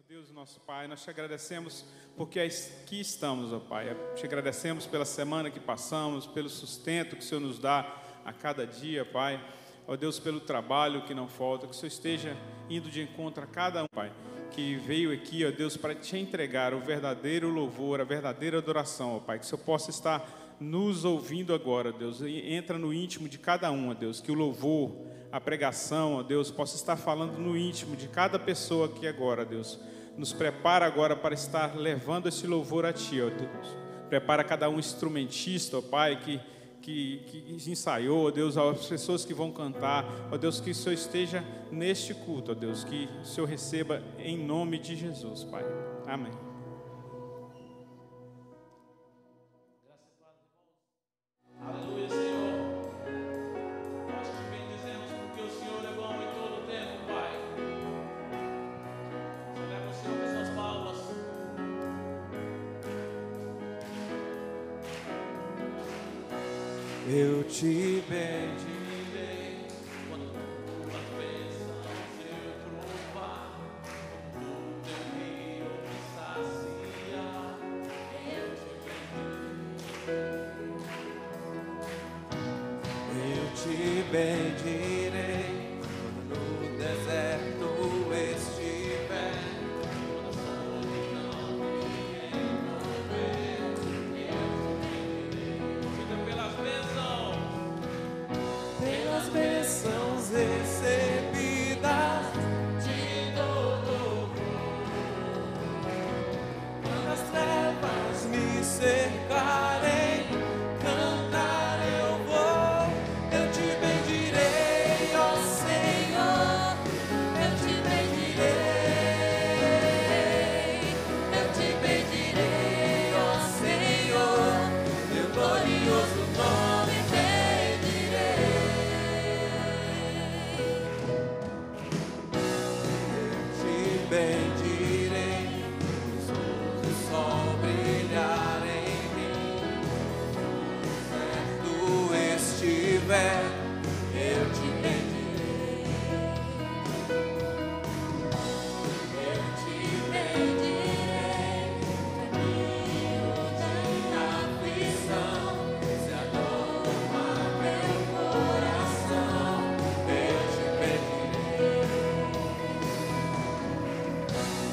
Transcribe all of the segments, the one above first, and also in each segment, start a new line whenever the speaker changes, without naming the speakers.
Deus, nosso Pai, nós te agradecemos porque aqui estamos, ó Pai. Te agradecemos pela semana que passamos, pelo sustento que o Senhor nos dá a cada dia, Pai. Ó Deus, pelo trabalho que não falta, que o Senhor esteja indo de encontro a cada um, Pai, que veio aqui, ó Deus, para te entregar o verdadeiro louvor, a verdadeira adoração, ó Pai. Que o Senhor possa estar nos ouvindo agora, Deus. E entra no íntimo de cada um, ó Deus, que o louvor, a pregação, ó Deus, possa estar falando no íntimo de cada pessoa aqui agora, Deus. Nos prepara agora para estar levando esse louvor a Ti, ó Deus. Prepara cada um instrumentista, ó Pai, que ensaiou, ó Deus, as pessoas que vão cantar, ó Deus, que o Senhor esteja neste culto, ó Deus, que o Senhor receba em nome de Jesus, Pai. Amém.
Aleluia, Senhor. Nós te bendizemos porque o Senhor é bom em todo o tempo, Pai. Celebra o Senhor com suas palmas.
Eu te bendirei.
Quantas bênçãos eu provar, do teu rio me saciar. Eu te
bendirei quando no deserto estiver,
quando a solidão me envolver, eu te bendirei. Fica
pelas bênçãos recebidas,
te dou louvor.
quando as trevas me cercarem, cantar eu vou. Eu te bendirei, ó Senhor, eu te bendirei, eu te bendirei, ó Senhor, teu glorioso nome bendirei. Eu te bendirei, o sol brilhar em mim, certo estiver, eu te bendirei. Eu te bendirei, caminho de aflição, se a dor tomar meu coração, eu te bendirei.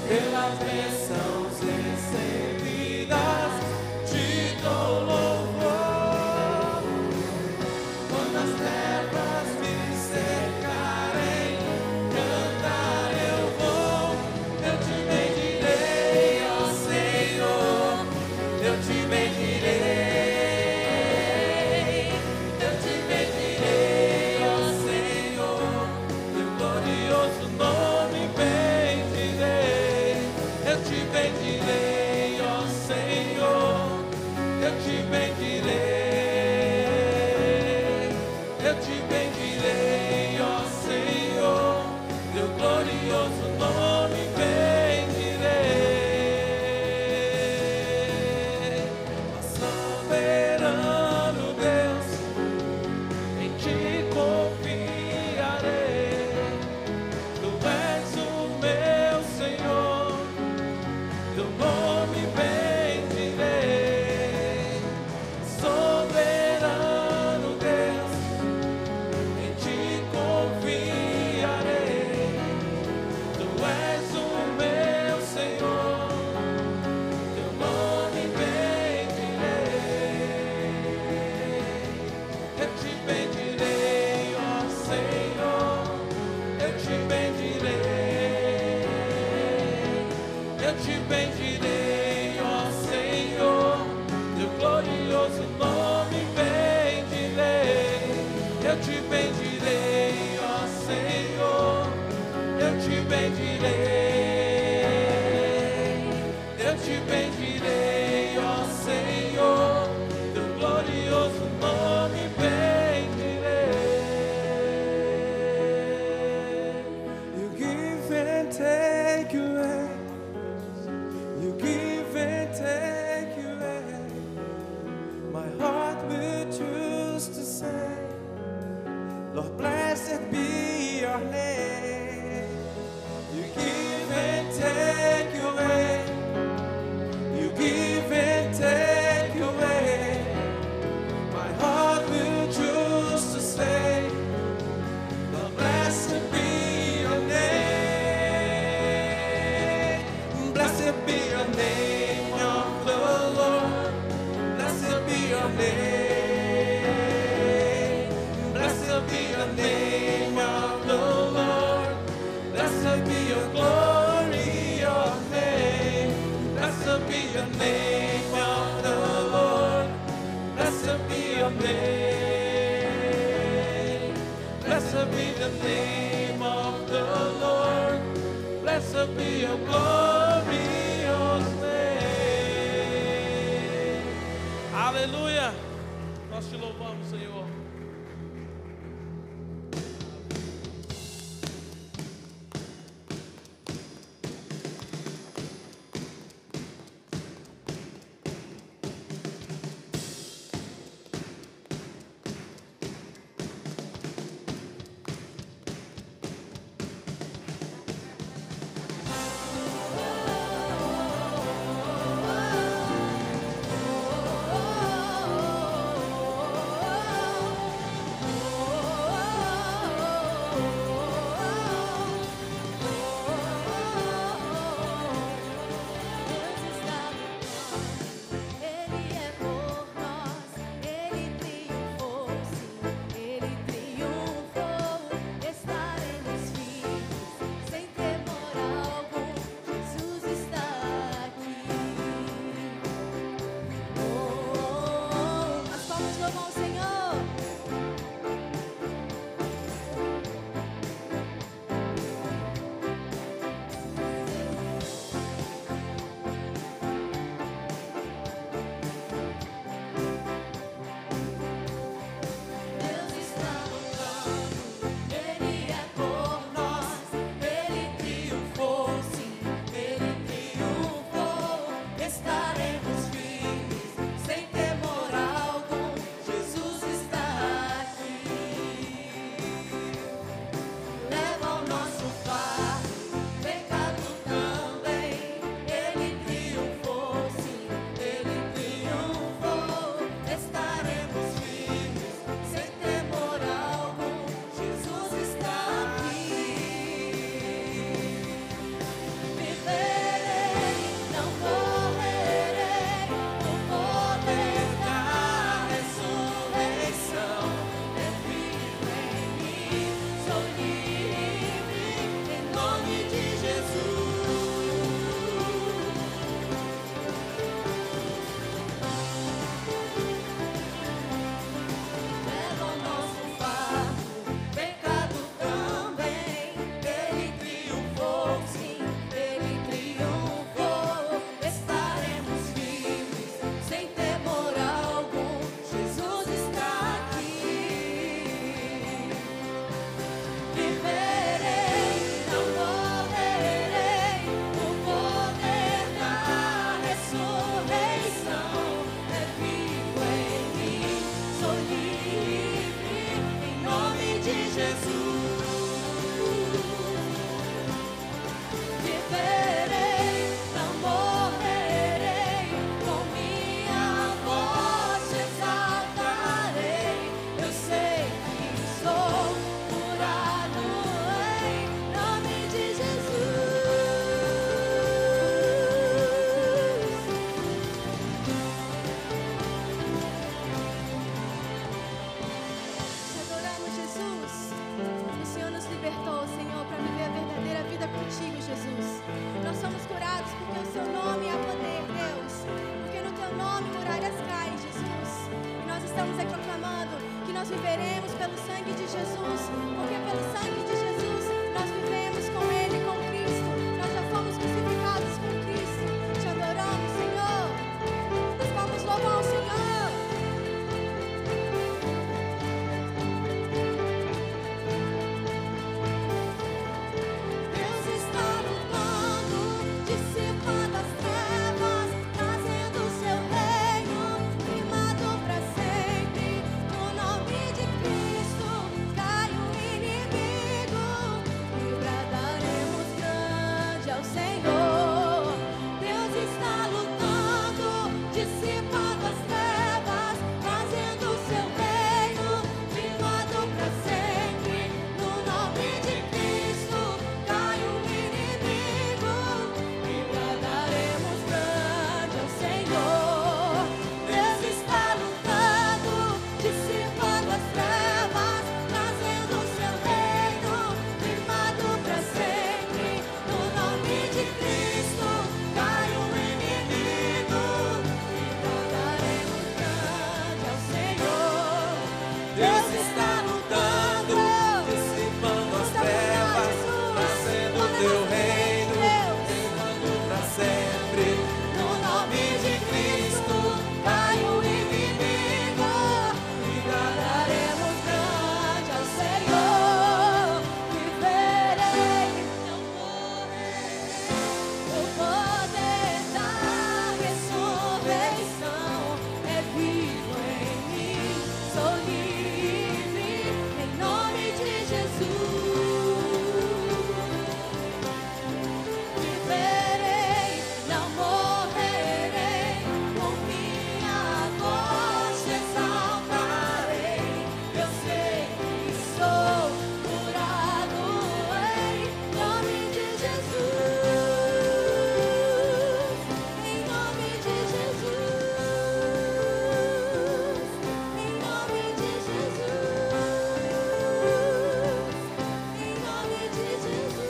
Pelas bênçãos recebidas, te dou louvor. Quando as trevas me cercarem, cantar eu vou. Eu te bendirei, ó Senhor, eu te bendirei. Eu te bendirei, ó Senhor, teu glorioso nome bendirei. Eu te bendirei, ó Senhor, eu te bendirei. Eu te bendirei, ó Senhor, teu glorioso nome bendirei. Ó soberano Deus, em ti confiarei. Tu és o meu Senhor, teu nome bendirei. Soberano Deus, em ti confiarei. Tu és o meu Senhor, teu nome bendirei. Eu te bendirei, ó Senhor, eu te bendirei. Eu te bendirei, ó Senhor, teu glorioso nome bendirei. Eu te bendirei, ó Senhor, eu te bendirei. Eu te bendirei, ó Senhor, teu glorioso nome bendirei. You give and take away. You give and take away. My heart will choose to say, Lord, blessed be your name. You give and take your name. Blessed be the name of the Lord. Blessed be your glory, your name. Blessed be the name of the Lord. Blessed be your name. Blessed be the name of the Lord. Blessed be your glorious name.
Aleluia. Nós te louvamos, Senhor.
De
Deus está lutando, dissipando as trevas, trazendo o teu reino, reinando para sempre. No nome de Cristo, cai o inimigo e daremos grande ao Senhor. Viverei, não morrerei. O poder da ressurreição é vivo em mim. Sou livre em nome de Jesus. Viverei, não morrerei. Com minha voz exaltarei. Eu sei que sou curado em nome de Jesus. Em nome de Jesus. Em nome de Jesus. Em nome de Jesus.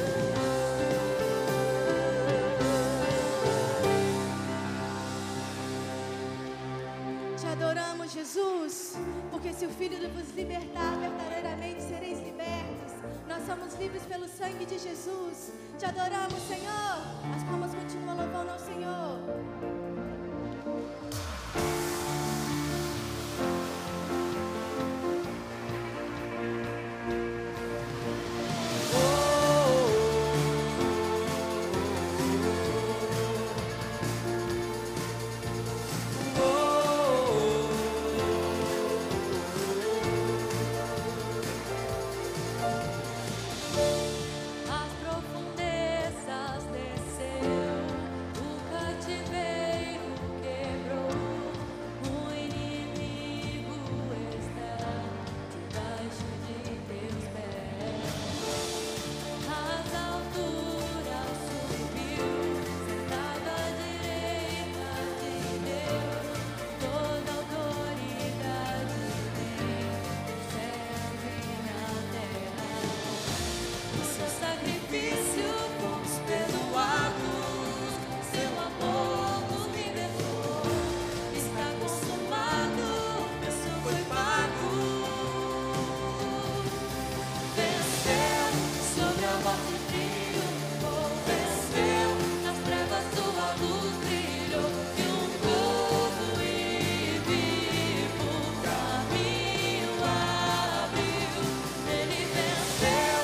Te adoramos, Jesus, porque se o Filho vos libertar, verdadeiramente sereis libertos. Nós somos livres pelo sangue de Jesus. Te adoramos, Senhor. As palmas continuam louvando ao Senhor. As profundezas desceu, o cativeiro quebrou, o inimigo está debaixo de teus pés. As alturas subiu, sentado à direita de Deus, toda autoridade tem no céu e na terra. O seu sacrifício fomos perdoados, seu amor nos libertou. Está consumado, o preço foi pago. Venceu sobre a morte e triunfou. Venceu nas trevas, sua luz brilhou. E um novo e vivo caminho abriu. Ele venceu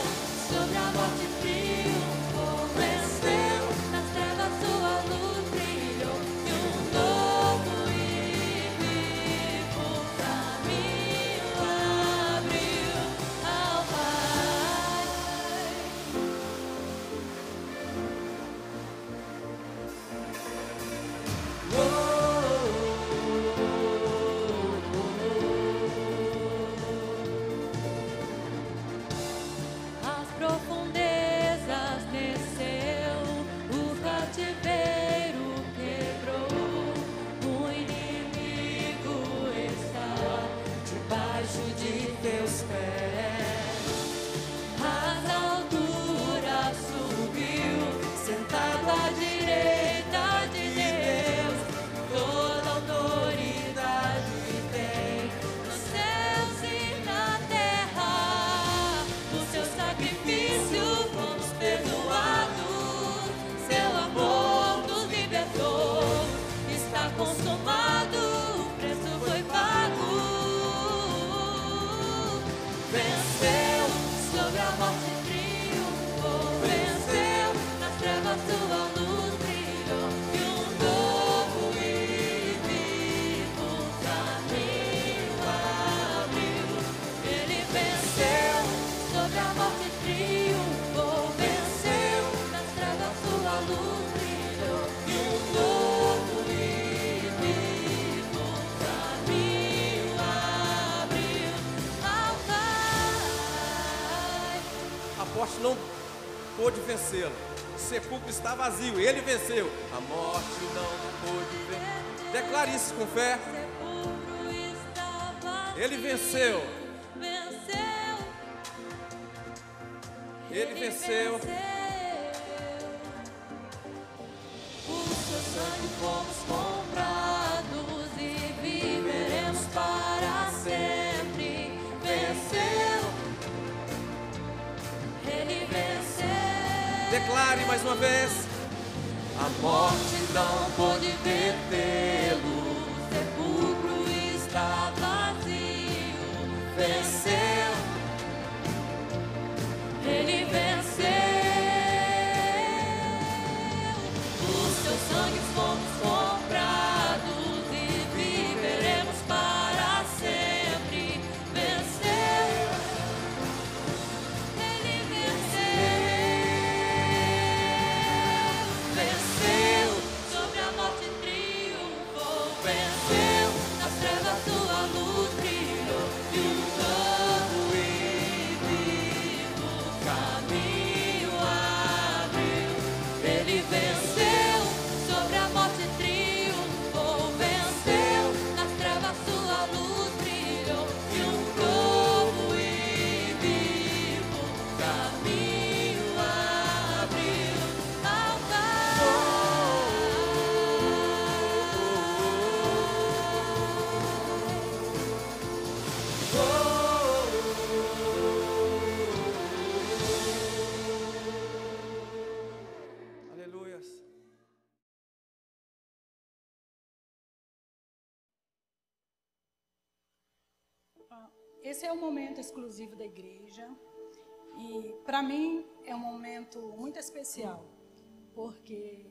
sobre a morte e triunfou. Venceu nas trevas, sua luz brilhou. E um novo e vivo caminho abriu ao Pai. As profundezas desceu, o cativeiro quebrou, o inimigo está debaixo de teus pés. As alturas subiu, sentado à direita de Deus, toda autoridade tem nos céus e na terra. O seu sacrifício fomos perdoados, seu amor nos libertou. Está consumado, o preço foi pago. Venceu sobre a morte e triunfou. Venceu nas trevas, sua luz brilhou. E um novo e vivo caminho abriu. Ele venceu sobre a morte e triunfou. Venceu nas trevas, sua luz brilhou. E um novo e vivo caminho abriu ao Pai.
A morte não pôde vencê-lo. O sepulcro está vazio, ele venceu. A morte não pôde vencer. Declare isso com fé.
Sepulcro está vazio.
Ele venceu.
Venceu.
Ele venceu.
Por seu sangue fomos comprados e viveremos para sempre.
Declare mais uma vez.
A morte não pôde detê-lo, o sepulcro está vazio. Venceu, ele venceu. O seu sangue fomos comprados e viveremos para sempre. Venceu, ele venceu. Venceu, sobre a morte triunfou. Venceu, nas trevas tua luz brilhou. E um novo e vivo caminho abriu. Ele venceu, sobre a morte triunfou. Venceu, nas trevas tua luz brilhou. E um novo e vivo caminho abriu. Ao
Aleluias.
Esse é um momento exclusivo da igreja e para mim é um momento muito especial, porque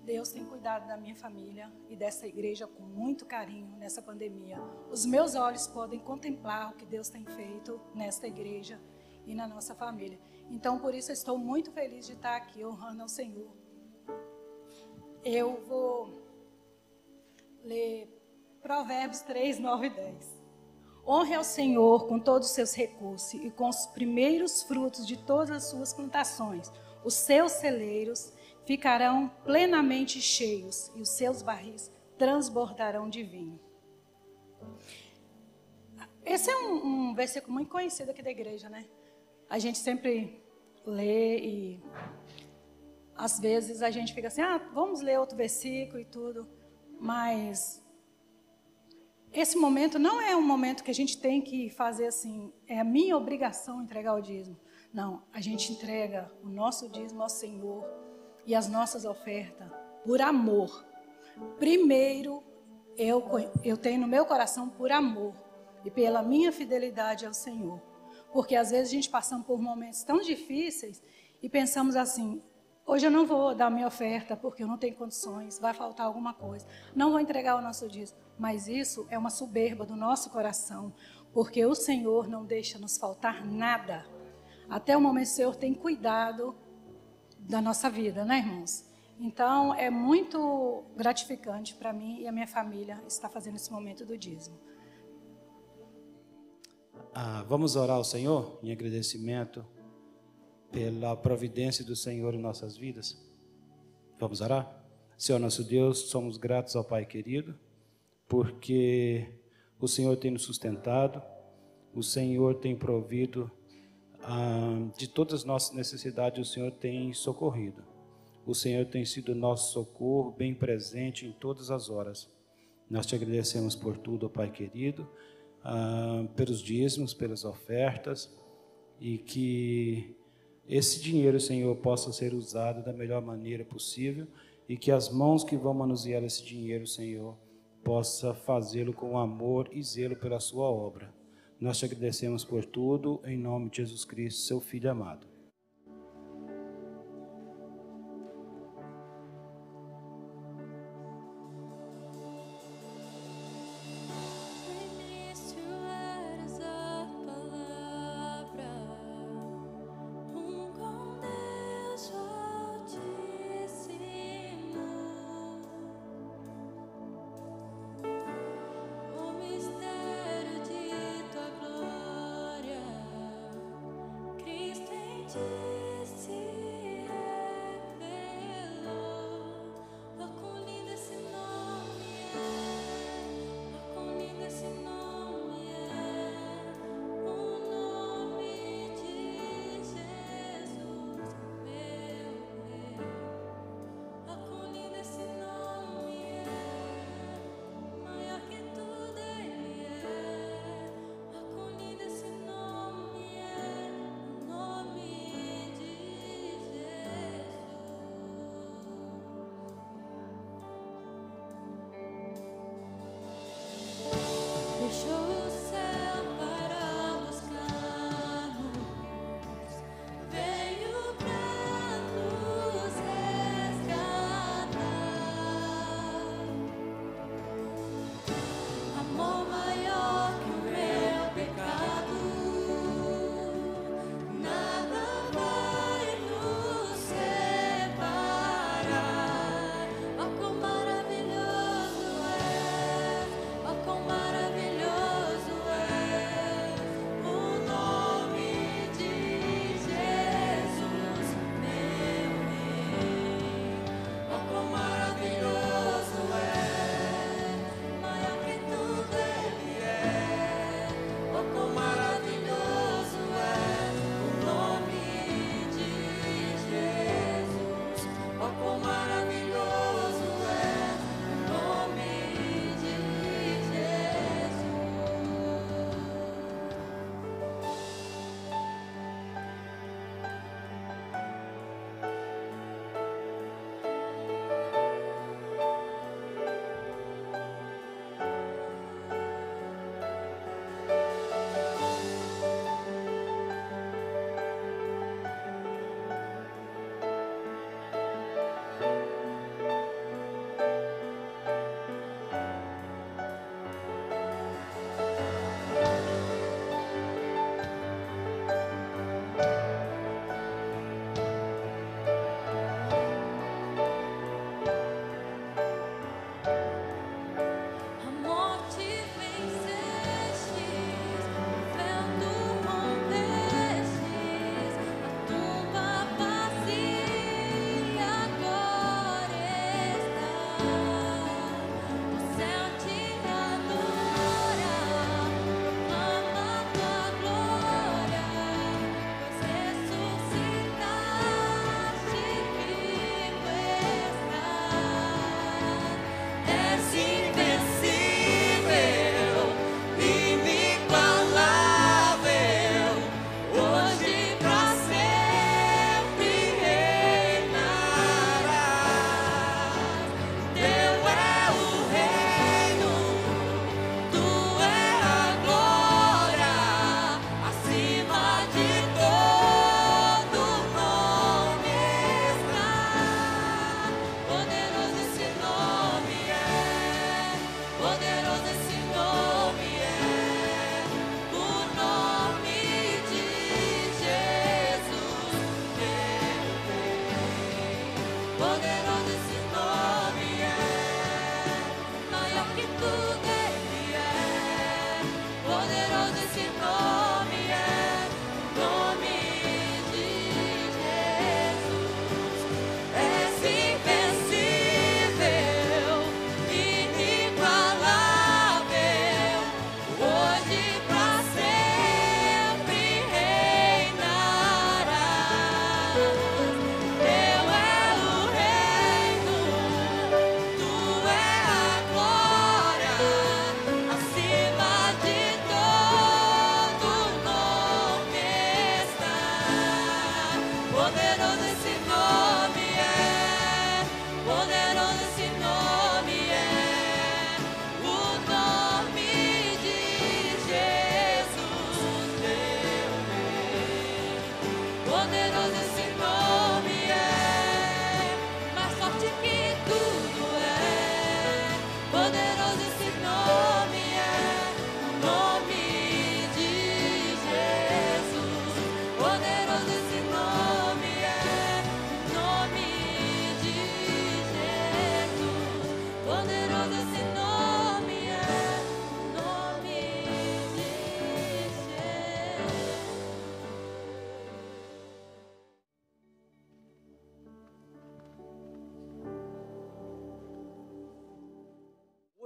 Deus tem cuidado da minha família e dessa igreja com muito carinho nessa pandemia. Os meus olhos podem contemplar o que Deus tem feito nesta igreja e na nossa família. Então, por isso, eu estou muito feliz de estar aqui honrando ao Senhor. Eu vou ler Provérbios 3, 9 e 10. Honre ao Senhor com todos os seus recursos e com os primeiros frutos de todas as suas plantações. Os seus celeiros ficarão plenamente cheios e os seus barris transbordarão de vinho. Esse é um versículo muito conhecido aqui da igreja, né? A gente sempre lê e às vezes a gente fica assim, vamos ler outro versículo e tudo, mas esse momento não é um momento que a gente tem que fazer assim, é a minha obrigação entregar o dízimo. Não, a gente entrega o nosso dízimo ao Senhor e as nossas ofertas por amor. Primeiro, eu tenho no meu coração por amor e pela minha fidelidade ao Senhor. Porque às vezes a gente passa por momentos tão difíceis e pensamos assim, hoje eu não vou dar minha oferta porque eu não tenho condições, vai faltar alguma coisa. Não vou entregar o nosso dízimo. Mas isso é uma soberba do nosso coração, porque o Senhor não deixa nos faltar nada. Até o momento o Senhor tem cuidado da nossa vida, né, irmãos? Então, é muito gratificante para mim e a minha família estar fazendo esse momento do dízimo.
Vamos orar ao Senhor em agradecimento pela providência do Senhor em nossas vidas. Vamos orar? Senhor nosso Deus, somos gratos ao Pai querido, porque o Senhor tem nos sustentado, o Senhor tem provido de todas as nossas necessidades, o Senhor tem socorrido. O Senhor tem sido nosso socorro, bem presente em todas as horas. Nós te agradecemos por tudo, ó Pai querido, pelos dízimos, pelas ofertas, e que esse dinheiro, Senhor, possa ser usado da melhor maneira possível, e que as mãos que vão manusear esse dinheiro, Senhor, possa fazê-lo com amor e zelo pela sua obra. Nós te agradecemos por tudo, em nome de Jesus Cristo, seu Filho amado.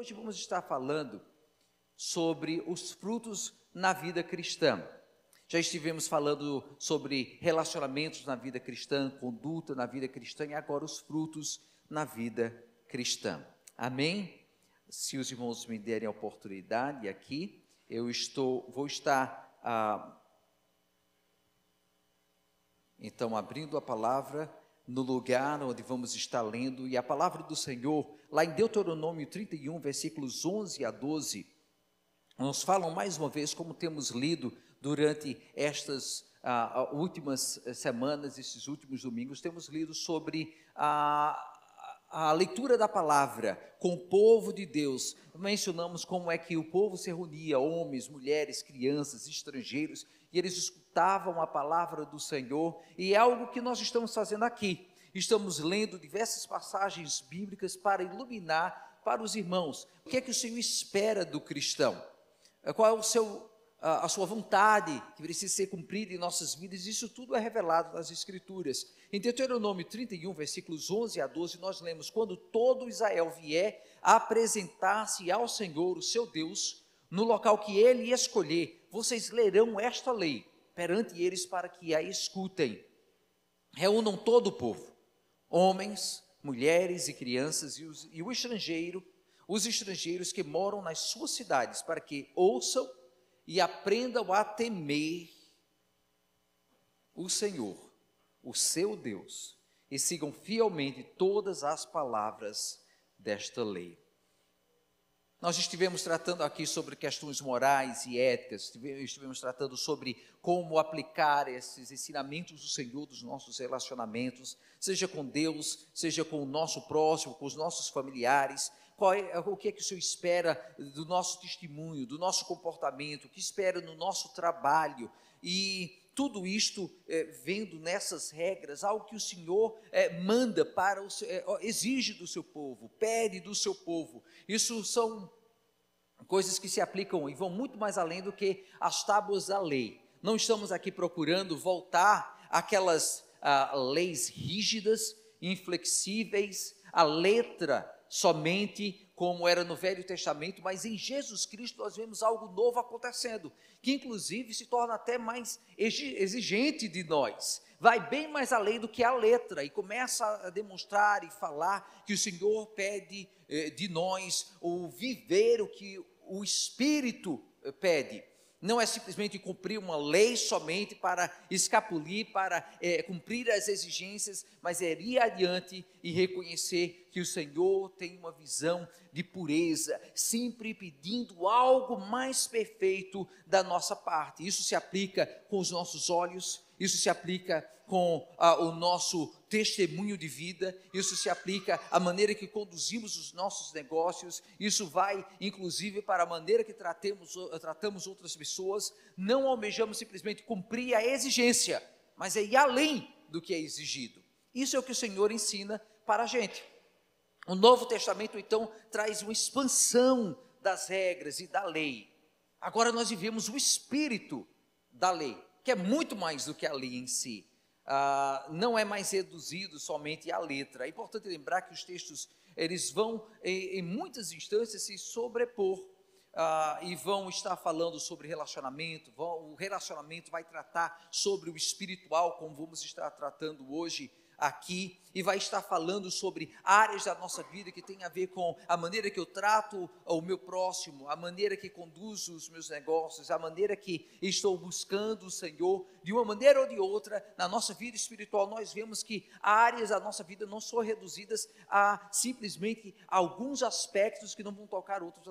Hoje vamos estar falando sobre os frutos na vida cristã. Já estivemos falando sobre relacionamentos na vida cristã, conduta na vida cristã e agora os frutos na vida cristã. Amém? Se os irmãos me derem a oportunidade aqui, vou estar então abrindo a palavra no lugar onde vamos estar lendo, e a palavra do Senhor, lá em Deuteronômio 31, versículos 11 a 12, nos falam mais uma vez, como temos lido durante estas últimas semanas, esses últimos domingos, temos lido sobre a leitura da palavra com o povo de Deus. Mencionamos como é que o povo se reunia, homens, mulheres, crianças, estrangeiros, e eles escutavam a palavra do Senhor, e é algo que nós estamos fazendo aqui. Estamos lendo diversas passagens bíblicas para iluminar para os irmãos o que é que o Senhor espera do cristão, qual é a sua vontade que precisa ser cumprida em nossas vidas. Isso tudo é revelado nas Escrituras. Em Deuteronômio 31, versículos 11 a 12, nós lemos: quando todo Israel vier apresentar-se ao Senhor, o seu Deus, no local que ele escolher, vocês lerão esta lei perante eles para que a escutem. Reúnam todo o povo, homens, mulheres e crianças, e os estrangeiros que moram nas suas cidades, para que ouçam e aprendam a temer o Senhor, o seu Deus, e sigam fielmente todas as palavras desta lei. Nós estivemos tratando aqui sobre questões morais e éticas, estivemos tratando sobre como aplicar esses ensinamentos do Senhor dos nossos relacionamentos, seja com Deus, seja com o nosso próximo, com os nossos familiares. O que é que o Senhor espera do nosso testemunho, do nosso comportamento, o que espera no nosso trabalho, e tudo isto vendo nessas regras, algo que o Senhor manda para exige do seu povo, pede do seu povo. Isso são coisas que se aplicam e vão muito mais além do que as tábuas da lei. Não estamos aqui procurando voltar àquelas leis rígidas, inflexíveis, a letra somente como era no Velho Testamento, mas em Jesus Cristo nós vemos algo novo acontecendo, que inclusive se torna até mais exigente de nós, vai bem mais além do que a letra, e começa a demonstrar e falar que o Senhor pede de nós o viver o que o Espírito pede. Não é simplesmente cumprir uma lei somente para escapulir, para cumprir as exigências, mas é ir adiante e reconhecer que o Senhor tem uma visão de pureza, sempre pedindo algo mais perfeito da nossa parte. Isso se aplica com os nossos olhos, isso se aplica com o nosso testemunho de vida, isso se aplica à maneira que conduzimos os nossos negócios, isso vai inclusive para a maneira que tratamos outras pessoas. Não almejamos simplesmente cumprir a exigência, mas é ir além do que é exigido. Isso é o que o Senhor ensina para a gente. O Novo Testamento então traz uma expansão das regras e da lei. Agora nós vivemos o espírito da lei, que é muito mais do que a lei em si. Não é mais reduzido somente à letra. É importante lembrar que os textos eles vão em muitas instâncias se sobrepor e vão estar falando sobre relacionamento. O relacionamento vai tratar sobre o espiritual, como vamos estar tratando hoje aqui, e vai estar falando sobre áreas da nossa vida que tem a ver com a maneira que eu trato o meu próximo, a maneira que conduzo os meus negócios, a maneira que estou buscando o Senhor. De uma maneira ou de outra, na nossa vida espiritual, nós vemos que áreas da nossa vida não são reduzidas a simplesmente alguns aspectos que não vão tocar outros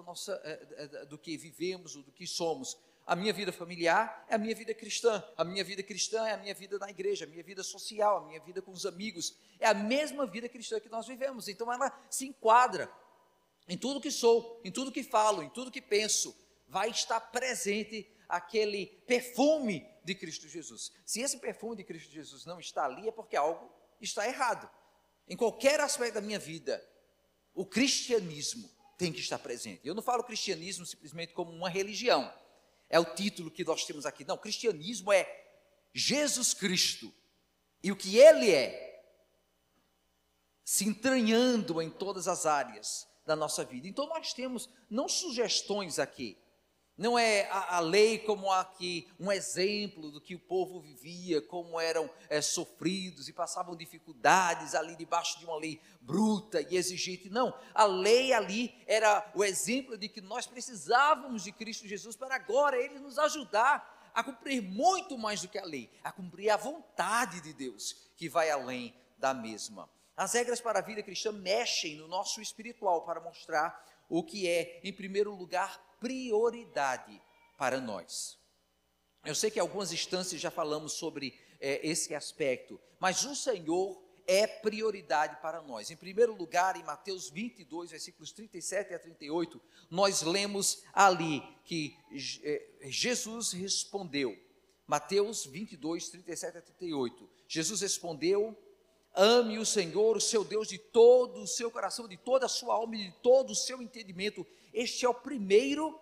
do que vivemos ou do que somos. A minha vida familiar é a minha vida cristã, a minha vida cristã é a minha vida na igreja, a minha vida social, a minha vida com os amigos, é a mesma vida cristã que nós vivemos. Então ela se enquadra em tudo que sou, em tudo que falo, em tudo que penso, vai estar presente aquele perfume de Cristo Jesus. Se esse perfume de Cristo Jesus não está ali, é porque algo está errado. Em qualquer aspecto da minha vida, o cristianismo tem que estar presente. Eu não falo cristianismo simplesmente como uma religião, é o título que nós temos aqui. Não, cristianismo é Jesus Cristo e o que Ele é, se entranhando em todas as áreas da nossa vida. Então nós temos não sugestões aqui, não é a lei como aqui um exemplo do que o povo vivia, como eram sofridos e passavam dificuldades ali debaixo de uma lei bruta e exigente. Não, a lei ali era o exemplo de que nós precisávamos de Cristo Jesus para agora Ele nos ajudar a cumprir muito mais do que a lei, a cumprir a vontade de Deus, que vai além da mesma. As regras para a vida cristã mexem no nosso espiritual para mostrar o que é, em primeiro lugar, prioridade para nós. Eu sei que em algumas instâncias já falamos sobre esse aspecto, mas o Senhor é prioridade para nós. Em primeiro lugar, em Mateus 22, versículos 37 a 38, nós lemos ali que Jesus respondeu. Mateus 22, 37 a 38. Jesus respondeu: ame o Senhor, o seu Deus, de todo o seu coração, de toda a sua alma e de todo o seu entendimento. Este é o primeiro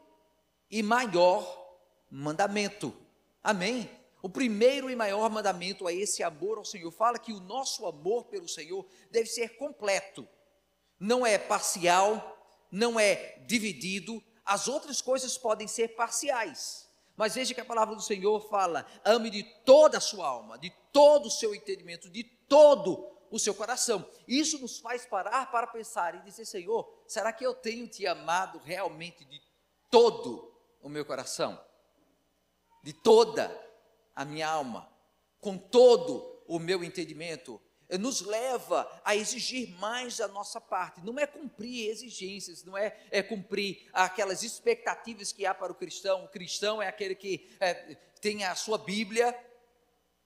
e maior mandamento. Amém? O primeiro e maior mandamento é esse amor ao Senhor. Fala que o nosso amor pelo Senhor deve ser completo. Não é parcial, não é dividido. As outras coisas podem ser parciais. Mas veja que a palavra do Senhor fala: ame de toda a sua alma, de todo o seu entendimento, de todo o seu coração. Isso nos faz parar para pensar e dizer: Senhor, será que eu tenho te amado realmente de todo o meu coração? De toda a minha alma, com todo o meu entendimento? Nos leva a exigir mais da nossa parte. Não é cumprir exigências, não é cumprir aquelas expectativas que há para o cristão. O cristão é aquele que tem a sua Bíblia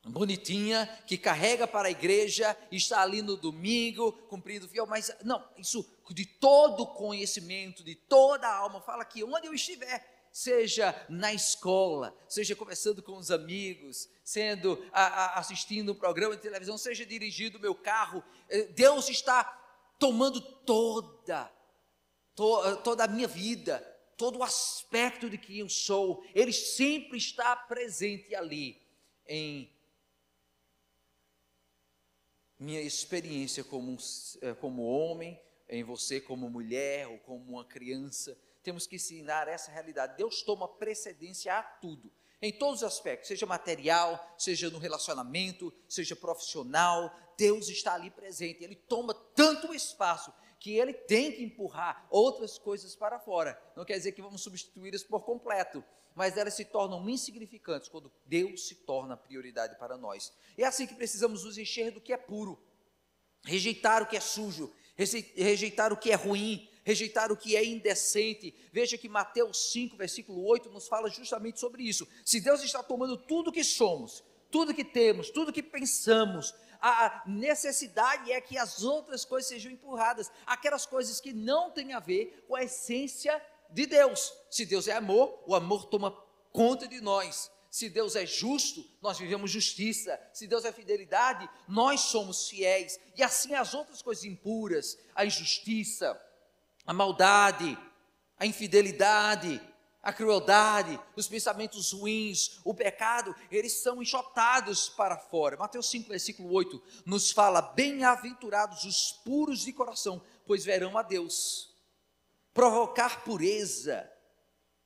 bonitinha, que carrega para a igreja, está ali no domingo, cumprindo fiel, mas não, isso de todo conhecimento, de toda a alma. Fala que onde eu estiver, seja na escola, seja conversando com os amigos, sendo assistindo um programa de televisão, seja dirigindo o meu carro, Deus está tomando toda a minha vida, todo o aspecto de quem eu sou. Ele sempre está presente ali em minha experiência como homem, em você como mulher ou como uma criança. Temos que ensinar essa realidade. Deus toma precedência a tudo, em todos os aspectos, seja material, seja no relacionamento, seja profissional. Deus está ali presente. Ele toma tanto espaço que Ele tem que empurrar outras coisas para fora. Não quer dizer que vamos substituí-las por completo, mas elas se tornam insignificantes quando Deus se torna prioridade para nós. É assim que precisamos nos encher do que é puro, rejeitar o que é sujo, rejeitar o que é ruim, rejeitar o que é indecente. Veja que Mateus 5, versículo 8, nos fala justamente sobre isso. Se Deus está tomando tudo que somos, tudo que temos, tudo que pensamos, a necessidade é que as outras coisas sejam empurradas, aquelas coisas que não têm a ver com a essência de Deus. Se Deus é amor, o amor toma conta de nós. Se Deus é justo, nós vivemos justiça. Se Deus é fidelidade, nós somos fiéis. E assim as outras coisas impuras, a injustiça, a maldade, a infidelidade, a crueldade, os pensamentos ruins, o pecado, eles são enxotados para fora. Mateus 5, versículo 8, nos fala: bem-aventurados os puros de coração, pois verão a Deus. Provocar pureza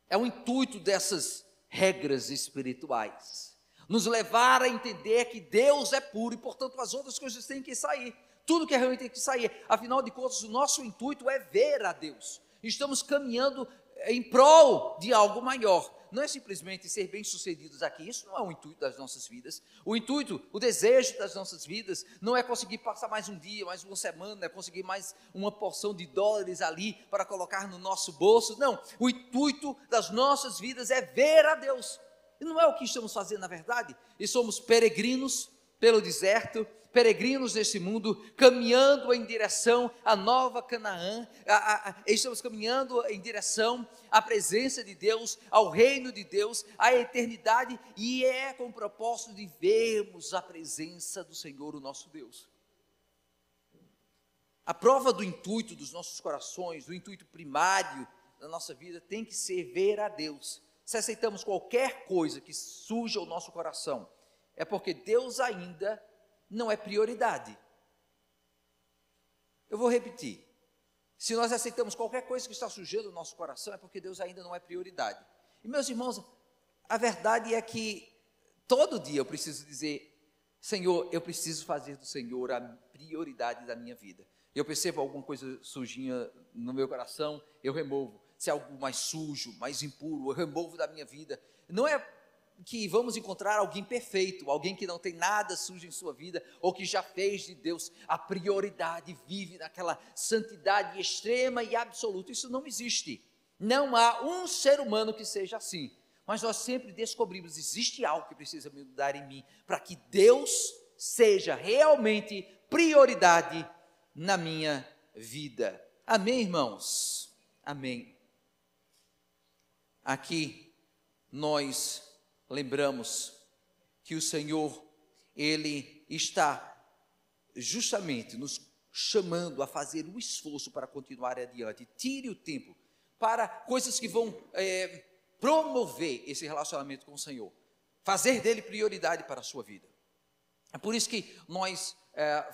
é o intuito dessas regras espirituais, nos levar a entender que Deus é puro e, portanto, as outras coisas têm que sair. Tudo que realmente tem que sair. Afinal de contas, o nosso intuito é ver a Deus. Estamos caminhando em prol de algo maior. Não é simplesmente ser bem-sucedidos aqui. Isso não é o intuito das nossas vidas. O intuito, o desejo das nossas vidas não é conseguir passar mais um dia, mais uma semana, é conseguir mais uma porção de dólares ali para colocar no nosso bolso. Não, o intuito das nossas vidas é ver a Deus. E não é o que estamos fazendo na verdade. E somos peregrinos pelo deserto, peregrinos nesse mundo, caminhando em direção à nova Canaã. Estamos caminhando em direção à presença de Deus, ao reino de Deus, à eternidade, e é com o propósito de vermos a presença do Senhor, o nosso Deus. A prova do intuito dos nossos corações, do intuito primário da nossa vida, tem que ser ver a Deus. Se aceitamos qualquer coisa que suja o nosso coração, é porque Deus ainda não é prioridade. Eu vou repetir. Se nós aceitamos qualquer coisa que está surgindo no nosso coração, é porque Deus ainda não é prioridade. E meus irmãos, a verdade é que todo dia eu preciso dizer: Senhor, eu preciso fazer do Senhor a prioridade da minha vida. Eu percebo alguma coisa sujinha no meu coração, eu removo. Se é algo mais sujo, mais impuro, eu removo da minha vida. Não é que vamos encontrar alguém perfeito, alguém que não tem nada sujo em sua vida, ou que já fez de Deus a prioridade, vive naquela santidade extrema e absoluta. Isso não existe. Não há um ser humano que seja assim. Mas nós sempre descobrimos, existe algo que precisa mudar em mim, para que Deus seja realmente prioridade na minha vida. Amém, irmãos? Amém. Aqui nós lembramos que o Senhor, Ele está justamente nos chamando a fazer um esforço para continuar adiante. Tire o tempo para coisas que vão promover esse relacionamento com o Senhor, fazer dele prioridade para a sua vida. É por isso que nós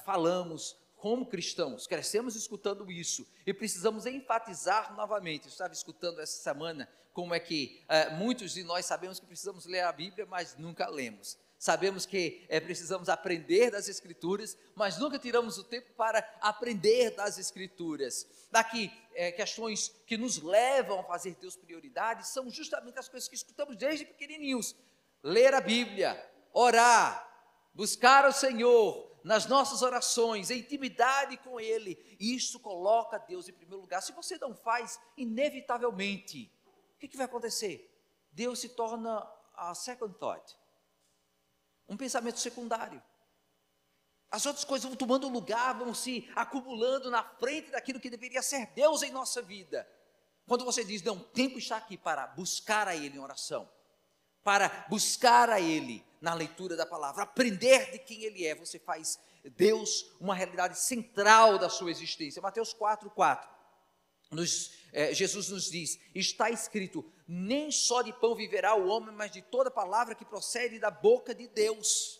falamos como cristãos, crescemos escutando isso e precisamos enfatizar novamente. Eu estava escutando essa semana como é que muitos de nós sabemos que precisamos ler a Bíblia, mas nunca lemos. Sabemos que precisamos aprender das Escrituras, mas nunca tiramos o tempo para aprender das Escrituras. Daqui, questões que nos levam a fazer Deus prioridade são justamente as coisas que escutamos desde pequenininhos. Ler a Bíblia, orar, buscar o Senhor nas nossas orações, em intimidade com Ele. Isso coloca Deus em primeiro lugar. Se você não faz, inevitavelmente, o que vai acontecer? Deus se torna a second thought, um pensamento secundário. As outras coisas vão tomando lugar, vão se acumulando na frente daquilo que deveria ser Deus em nossa vida. Quando você diz: não, o tempo está aqui para buscar a Ele em oração, para buscar a Ele na leitura da palavra, aprender de quem Ele é, você faz Deus uma realidade central da sua existência. Mateus 4:4, Jesus nos diz: está escrito, nem só de pão viverá o homem, mas de toda palavra que procede da boca de Deus.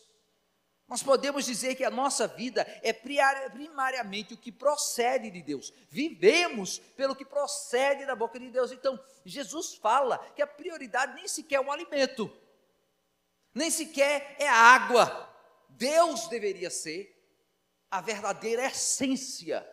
Nós podemos dizer que a nossa vida é primariamente o que procede de Deus. Vivemos pelo que procede da boca de Deus. Então, Jesus fala que a prioridade nem sequer é um alimento, nem sequer é a água. Deus deveria ser a verdadeira essência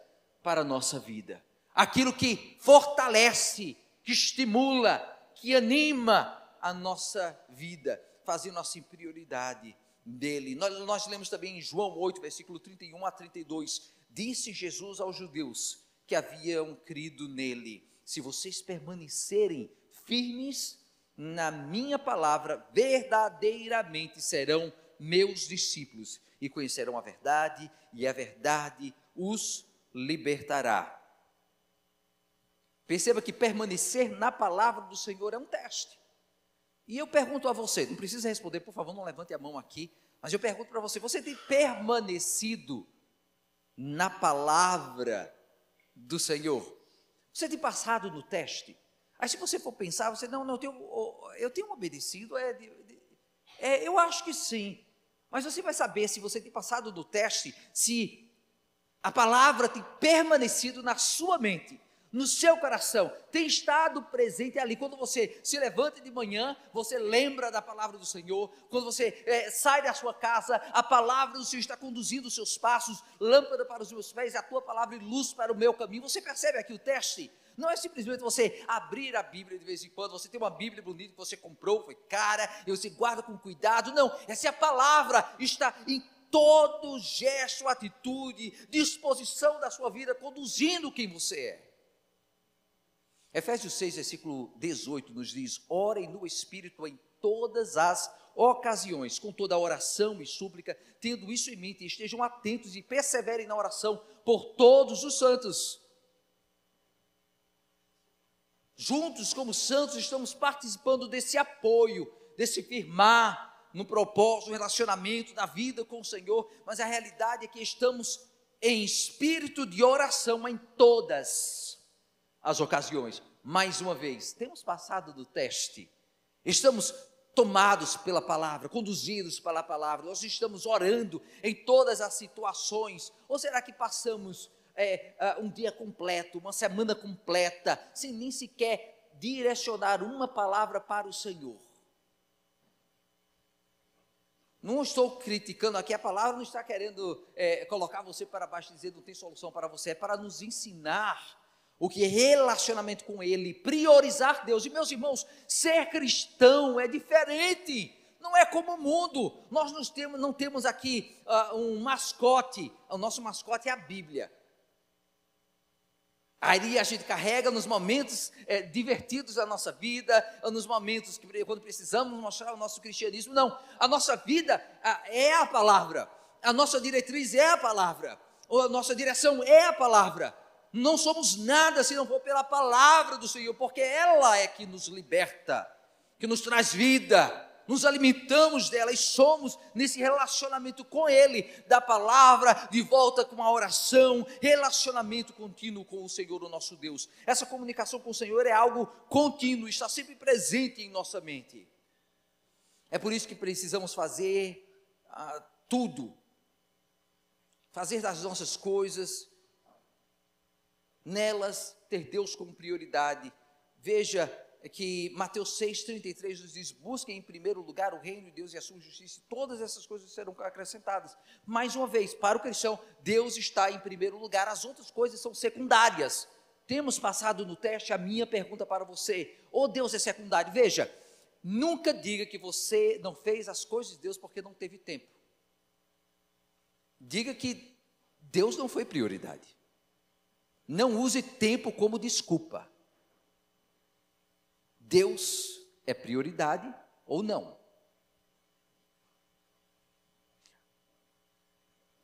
para a nossa vida. Aquilo que fortalece, que estimula, que anima a nossa vida, fazendo assim prioridade dele. Nós lemos também em João 8, versículo 31 a 32, disse Jesus aos judeus que haviam crido nele: se vocês permanecerem firmes na minha palavra, verdadeiramente serão meus discípulos e conhecerão a verdade, e a verdade os libertará. Perceba que permanecer na palavra do Senhor é um teste. E eu pergunto a você, não precisa responder, por favor, não levante a mão aqui, mas eu pergunto para você: você tem permanecido na palavra do Senhor? Você tem passado no teste? Aí se você for pensar, você, não, eu tenho obedecido, eu acho que sim, mas você vai saber se você tem passado no teste, se a palavra tem permanecido na sua mente, no seu coração, tem estado presente ali. Quando você se levanta de manhã, você lembra da palavra do Senhor. Quando você sai da sua casa, a palavra do Senhor está conduzindo os seus passos, lâmpada para os meus pés, a tua palavra e luz para o meu caminho. Você percebe aqui o teste? Não é simplesmente você abrir a Bíblia de vez em quando, você tem uma Bíblia bonita que você comprou, foi cara, e você guarda com cuidado. Não, é se a palavra está em todo gesto, atitude, disposição da sua vida, conduzindo quem você é. Efésios 6, versículo 18 nos diz: orem no Espírito em todas as ocasiões, com toda oração e súplica, tendo isso em mente, estejam atentos e perseverem na oração por todos os santos. Juntos como santos estamos participando desse apoio, desse firmar no propósito, no relacionamento, na vida com o Senhor, mas a realidade é que estamos em espírito de oração em todas as ocasiões. Mais uma vez, temos passado do teste, estamos tomados pela palavra, conduzidos pela palavra, nós estamos orando em todas as situações, ou será que passamos um dia completo, uma semana completa, sem nem sequer direcionar uma palavra para o Senhor. Não estou criticando aqui, a palavra não está querendo colocar você para baixo e dizer não tem solução para você, é para nos ensinar o que é relacionamento com Ele, priorizar Deus. E meus irmãos, ser cristão é diferente, não é como o mundo. Nós não temos aqui um mascote, o nosso mascote é a Bíblia. Aí a gente carrega nos momentos divertidos da nossa vida, nos momentos quando precisamos mostrar o nosso cristianismo. Não, a nossa vida é a palavra, a nossa diretriz é a palavra, a nossa direção é a palavra. Não somos nada se não for pela palavra do Senhor, porque ela é que nos liberta, que nos traz vida. Nos alimentamos dela e somos nesse relacionamento com Ele, da palavra, de volta com a oração, relacionamento contínuo com o Senhor, o nosso Deus. Essa comunicação com o Senhor é algo contínuo, está sempre presente em nossa mente. É por isso que precisamos fazer tudo, fazer das nossas coisas, nelas ter Deus como prioridade. Veja que Mateus 6,33 nos diz: busquem em primeiro lugar o reino de Deus e a sua justiça, e todas essas coisas serão acrescentadas. Mais uma vez, para o cristão, Deus está em primeiro lugar, as outras coisas são secundárias. Temos passado no teste. A minha pergunta para você: ou Deus é secundário? Veja, nunca diga que você não fez as coisas de Deus porque não teve tempo. Diga que Deus não foi prioridade. Não use tempo como desculpa. Deus é prioridade ou não.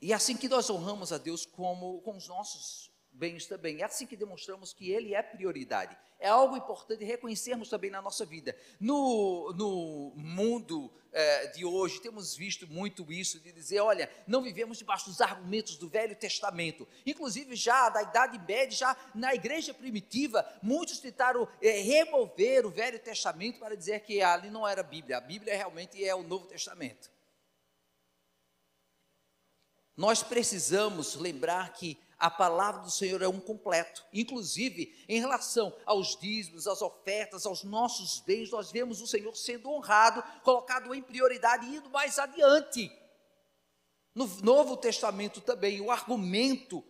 E é assim que nós honramos a Deus com os nossos bens também. É assim que demonstramos que Ele é prioridade. É algo importante reconhecermos também na nossa vida. No mundo de hoje, temos visto muito isso, de dizer, olha, não vivemos debaixo dos argumentos do Velho Testamento. Inclusive já da Idade Média, já na igreja primitiva, muitos tentaram remover o Velho Testamento para dizer que ali não era a Bíblia. A Bíblia realmente é o Novo Testamento. Nós precisamos lembrar que a palavra do Senhor é um completo. Inclusive, em relação aos dízimos, às ofertas, aos nossos bens, nós vemos o Senhor sendo honrado, colocado em prioridade e indo mais adiante. No Novo Testamento também, o argumento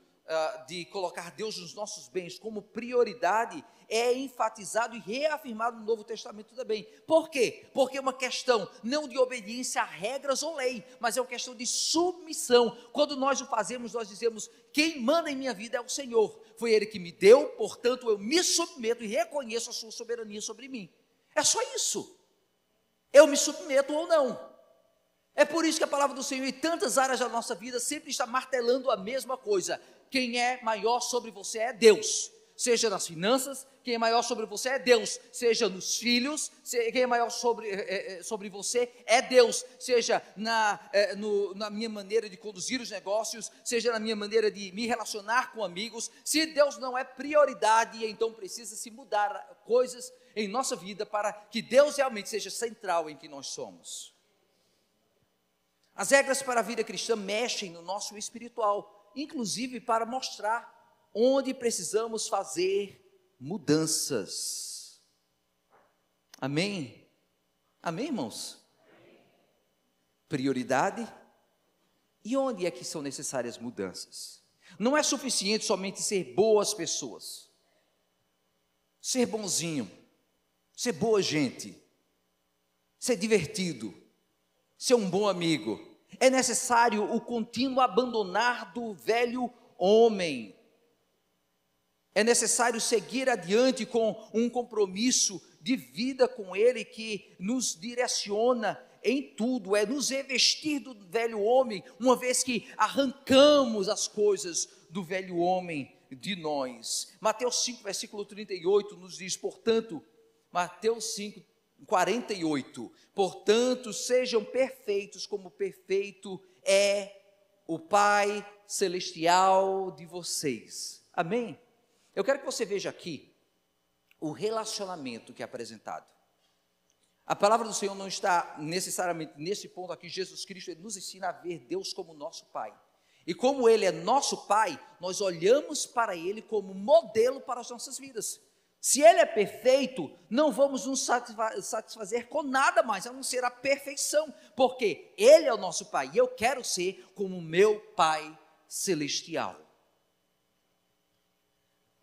de colocar Deus nos nossos bens como prioridade é enfatizado e reafirmado no Novo Testamento também. Por quê? Porque é uma questão não de obediência a regras ou lei, mas é uma questão de submissão. Quando nós o fazemos, nós dizemos: quem manda em minha vida é o Senhor, foi Ele que me deu, portanto eu me submeto e reconheço a sua soberania sobre mim. É só isso. Eu me submeto ou não. É por isso que a palavra do Senhor, em tantas áreas da nossa vida, sempre está martelando a mesma coisa: quem é maior sobre você é Deus. Seja nas finanças, quem é maior sobre você é Deus. Seja nos filhos, quem é maior sobre você é Deus. Seja na minha maneira de conduzir os negócios, seja na minha maneira de me relacionar com amigos. Se Deus não é prioridade, então precisa se mudar coisas em nossa vida para que Deus realmente seja central em que nós somos. As regras para a vida cristã mexem no nosso espiritual, inclusive para mostrar onde precisamos fazer mudanças. Amém? Amém, irmãos? Prioridade. E onde é que são necessárias mudanças? Não é suficiente somente ser boas pessoas, ser bonzinho, ser boa gente, ser divertido, ser um bom amigo. É necessário o contínuo abandonar do velho homem. É necessário seguir adiante com um compromisso de vida com Ele que nos direciona em tudo, é nos revestir do velho homem, uma vez que arrancamos as coisas do velho homem de nós. Mateus 5, versículo 38 nos diz, portanto, Mateus 5, 48, portanto, sejam perfeitos como perfeito é o Pai Celestial de vocês. Amém? Eu quero que você veja aqui o relacionamento que é apresentado. A palavra do Senhor não está necessariamente nesse ponto aqui. Jesus Cristo, Ele nos ensina a ver Deus como nosso Pai. E como Ele é nosso Pai, nós olhamos para Ele como modelo para as nossas vidas. Se Ele é perfeito, não vamos nos satisfazer com nada mais, a não ser a perfeição, porque Ele é o nosso Pai, e eu quero ser como meu Pai celestial.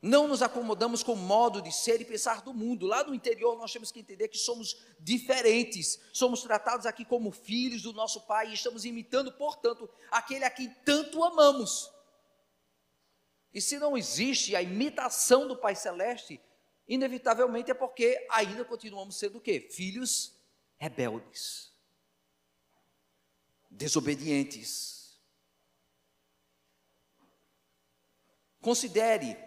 Não nos acomodamos com o modo de ser e pensar do mundo. Lá no interior nós temos que entender que somos diferentes, somos tratados aqui como filhos do nosso Pai e estamos imitando, portanto, aquele a quem tanto amamos. E se não existe a imitação do Pai Celeste, inevitavelmente é porque ainda continuamos sendo o quê? Filhos rebeldes, desobedientes. Considere,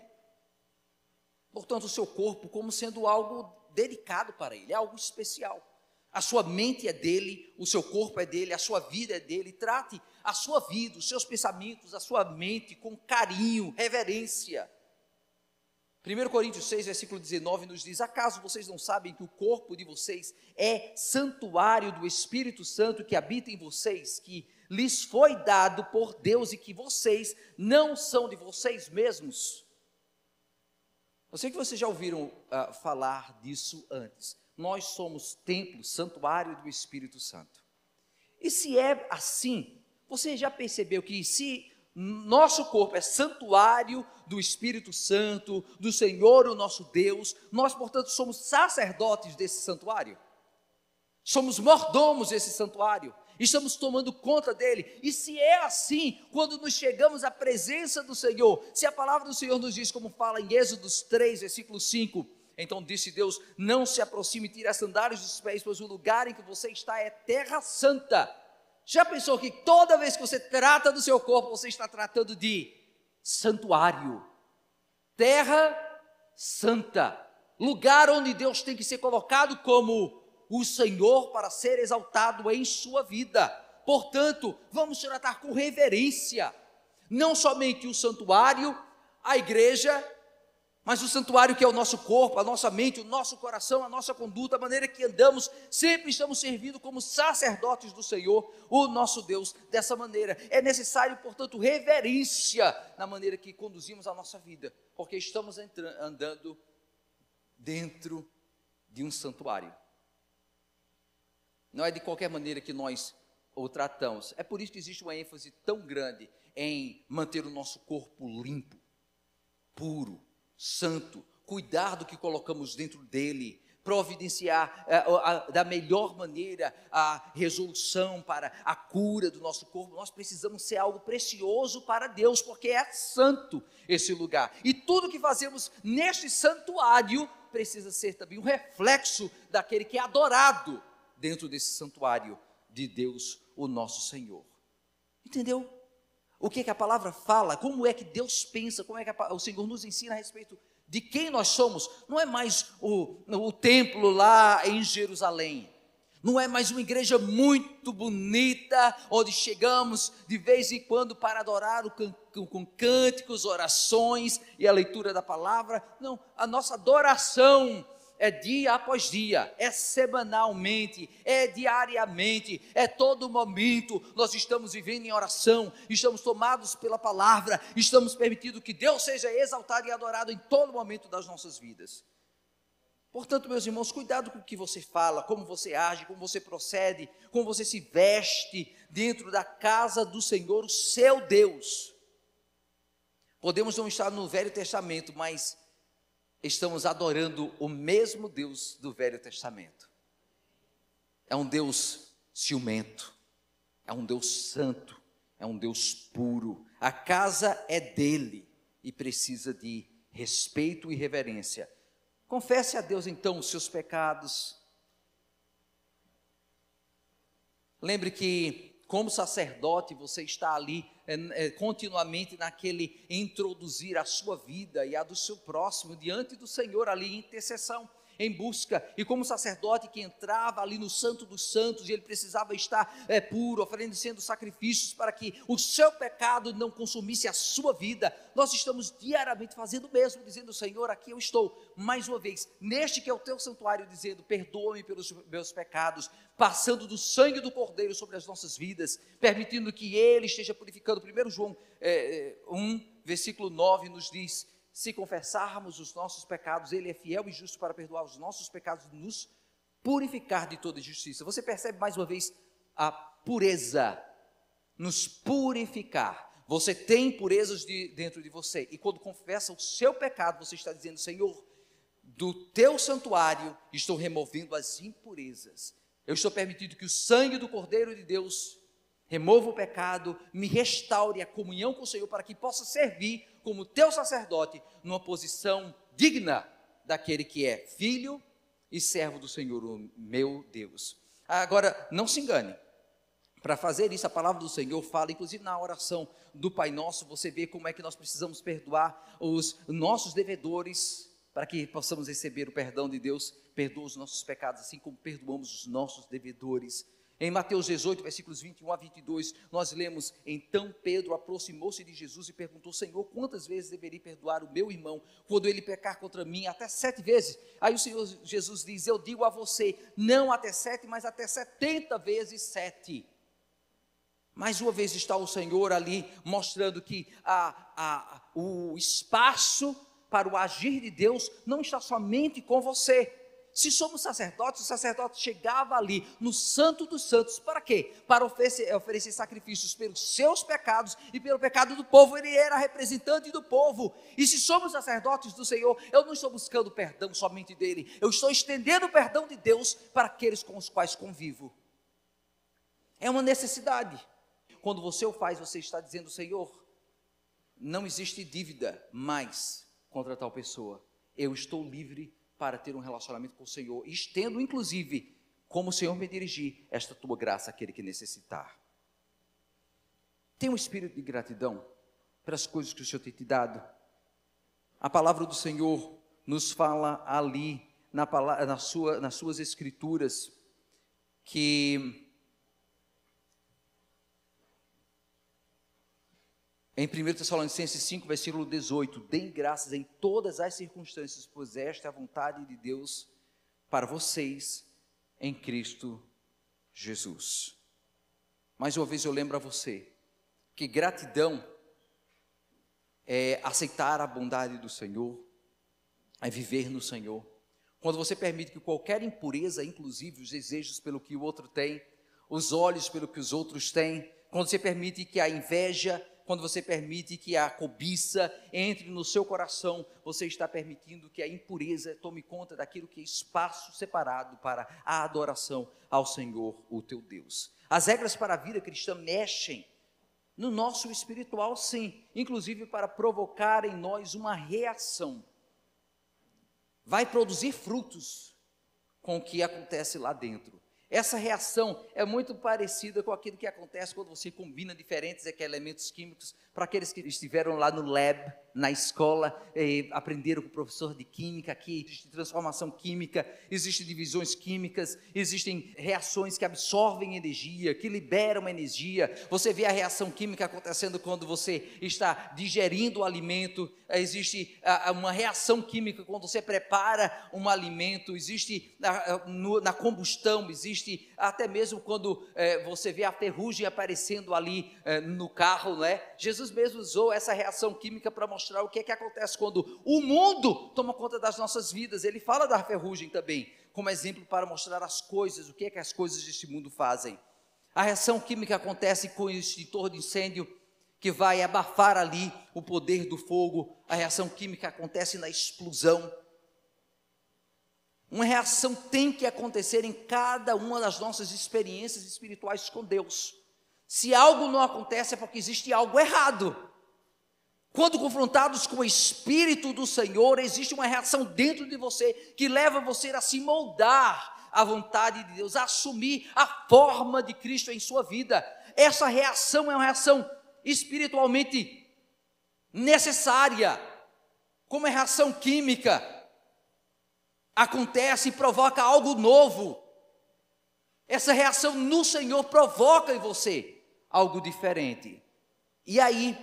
portanto, o seu corpo como sendo algo delicado para Ele, é algo especial. A sua mente é dele, o seu corpo é dele, a sua vida é dele. Trate a sua vida, os seus pensamentos, a sua mente com carinho, reverência. 1 Coríntios 6, versículo 19 nos diz: acaso vocês não sabem que o corpo de vocês é santuário do Espírito Santo que habita em vocês, que lhes foi dado por Deus e que vocês não são de vocês mesmos? Eu sei que vocês já ouviram falar disso antes. Nós somos templo, santuário do Espírito Santo. E se é assim, você já percebeu que se nosso corpo é santuário do Espírito Santo, do Senhor, o nosso Deus, nós, portanto, somos sacerdotes desse santuário? Somos mordomos desse santuário? Estamos tomando conta dele? E se é assim, quando nos chegamos à presença do Senhor, se a palavra do Senhor nos diz, como fala em Êxodo 3, versículo 5, então disse Deus: não se aproxime e tire as sandálias dos pés, pois o lugar em que você está é terra santa. Já pensou que toda vez que você trata do seu corpo, você está tratando de santuário, terra santa, lugar onde Deus tem que ser colocado como o Senhor para ser exaltado em sua vida? Portanto, vamos tratar com reverência, não somente o santuário, a igreja, mas o santuário que é o nosso corpo, a nossa mente, o nosso coração, a nossa conduta, a maneira que andamos, sempre estamos servindo como sacerdotes do Senhor, o nosso Deus, dessa maneira. É necessário, portanto, reverência na maneira que conduzimos a nossa vida, porque estamos andando dentro de um santuário. Não é de qualquer maneira que nós o tratamos. É por isso que existe uma ênfase tão grande em manter o nosso corpo limpo, puro, santo, cuidar do que colocamos dentro dele, providenciar da melhor maneira a resolução para a cura do nosso corpo. Nós precisamos ser algo precioso para Deus, porque é santo esse lugar. E tudo que fazemos neste santuário precisa ser também um reflexo daquele que é adorado dentro desse santuário de Deus, o nosso Senhor. Entendeu? O que a palavra fala, como é que Deus pensa, como é que o Senhor nos ensina a respeito de quem nós somos. Não é mais o templo lá em Jerusalém, não é mais uma igreja muito bonita, onde chegamos de vez em quando para adorar com cânticos, orações e a leitura da palavra. Não, a nossa adoração é dia após dia, é semanalmente, é diariamente, é todo momento. Nós estamos vivendo em oração, estamos tomados pela palavra, estamos permitindo que Deus seja exaltado e adorado em todo momento das nossas vidas. Portanto, meus irmãos, cuidado com o que você fala, como você age, como você procede, como você se veste dentro da casa do Senhor, o seu Deus. Podemos não estar no Velho Testamento, mas estamos adorando o mesmo Deus do Velho Testamento. É um Deus ciumento, é um Deus santo, é um Deus puro. A casa é dele e precisa de respeito e reverência. Confesse a Deus então os seus pecados. Lembre que, como sacerdote, você está ali continuamente naquele introduzir a sua vida e a do seu próximo diante do Senhor ali em intercessão. em busca, e como sacerdote que entrava ali no Santo dos Santos, e ele precisava estar puro, oferecendo sacrifícios para que o seu pecado não consumisse a sua vida. Nós estamos diariamente fazendo o mesmo, dizendo: Senhor, aqui eu estou, mais uma vez, neste que é o teu santuário, dizendo: perdoa-me pelos meus pecados, passando do sangue do Cordeiro sobre as nossas vidas, permitindo que ele esteja purificando. 1 João 1, versículo 9 nos diz: se confessarmos os nossos pecados, ele é fiel e justo para perdoar os nossos pecados e nos purificar de toda injustiça. Você percebe mais uma vez a pureza, nos purificar. Você tem impurezas dentro de você, e quando confessa o seu pecado, você está dizendo: Senhor, do teu santuário estou removendo as impurezas. Eu estou permitindo que o sangue do Cordeiro de Deus remova o pecado, me restaure a comunhão com o Senhor, para que possa servir como teu sacerdote, numa posição digna daquele que é filho e servo do Senhor, o meu Deus. Agora, não se engane, para fazer isso, a palavra do Senhor fala, inclusive na oração do Pai Nosso, você vê como é que nós precisamos perdoar os nossos devedores, para que possamos receber o perdão de Deus. Perdoa os nossos pecados, assim como perdoamos os nossos devedores. Em Mateus 18, versículos 21 a 22, nós lemos: então Pedro aproximou-se de Jesus e perguntou: Senhor, quantas vezes deveria perdoar o meu irmão quando ele pecar contra mim? Até 7 vezes. Aí o Senhor Jesus diz: eu digo a você, não até 7, mas até 70 vezes 7. Mais uma vez está o Senhor ali, mostrando que o espaço para o agir de Deus não está somente com você. Se somos sacerdotes, o sacerdote chegava ali no Santo dos Santos, para quê? Para oferecer sacrifícios pelos seus pecados e pelo pecado do povo. Ele era representante do povo. E se somos sacerdotes do Senhor, eu não estou buscando perdão somente dele, eu estou estendendo o perdão de Deus para aqueles com os quais convivo. É uma necessidade. Quando você o faz, você está dizendo: Senhor, não existe dívida mais contra tal pessoa, eu estou livre para ter um relacionamento com o Senhor, e estendo inclusive, como o Senhor me dirigir, esta tua graça àquele que necessitar. Tem um espírito de gratidão pelas coisas que o Senhor tem te dado. A palavra do Senhor nos fala ali, nas suas escrituras, que em 1 Tessalonicenses 5, versículo 18, deem graças em todas as circunstâncias, pois esta é a vontade de Deus para vocês em Cristo Jesus. Mais uma vez eu lembro a você, que gratidão é aceitar a bondade do Senhor, é viver no Senhor. Quando você permite que qualquer impureza, inclusive os desejos pelo que o outro tem, os olhos pelo que os outros têm, quando você permite que a inveja, quando você permite que a cobiça entre no seu coração, você está permitindo que a impureza tome conta daquilo que é espaço separado para a adoração ao Senhor, o teu Deus. As regras para a vida cristã mexem no nosso espiritual, sim, inclusive para provocar em nós uma reação. Vai produzir frutos com o que acontece lá dentro. Essa reação é muito parecida com aquilo que acontece quando você combina diferentes elementos químicos. Para aqueles que estiveram lá no lab, na escola, aprenderam com o professor de química, aqui existe transformação química, existem divisões químicas, existem reações que absorvem energia, que liberam energia. Você vê a reação química acontecendo quando você está digerindo o alimento, existe uma reação química quando você prepara um alimento, existe na combustão, existe até mesmo quando você vê a ferrugem aparecendo ali no carro, né? Jesus mesmo usou essa reação química para mostrar o que é que acontece quando o mundo toma conta das nossas vidas. Ele fala da ferrugem também, como exemplo para mostrar as coisas, o que é que as coisas deste mundo fazem. A reação química acontece com o extintor de incêndio, que vai abafar ali o poder do fogo. A reação química acontece na explosão. Uma reação tem que acontecer em cada uma das nossas experiências espirituais com Deus. Se algo não acontece é porque existe algo errado. Quando confrontados com o Espírito do Senhor, existe uma reação dentro de você que leva você a se moldar à vontade de Deus, a assumir a forma de Cristo em sua vida. Essa reação é uma reação espiritualmente necessária, como é reação química. acontece e provoca algo novo. Essa reação no Senhor provoca em você algo diferente. E aí,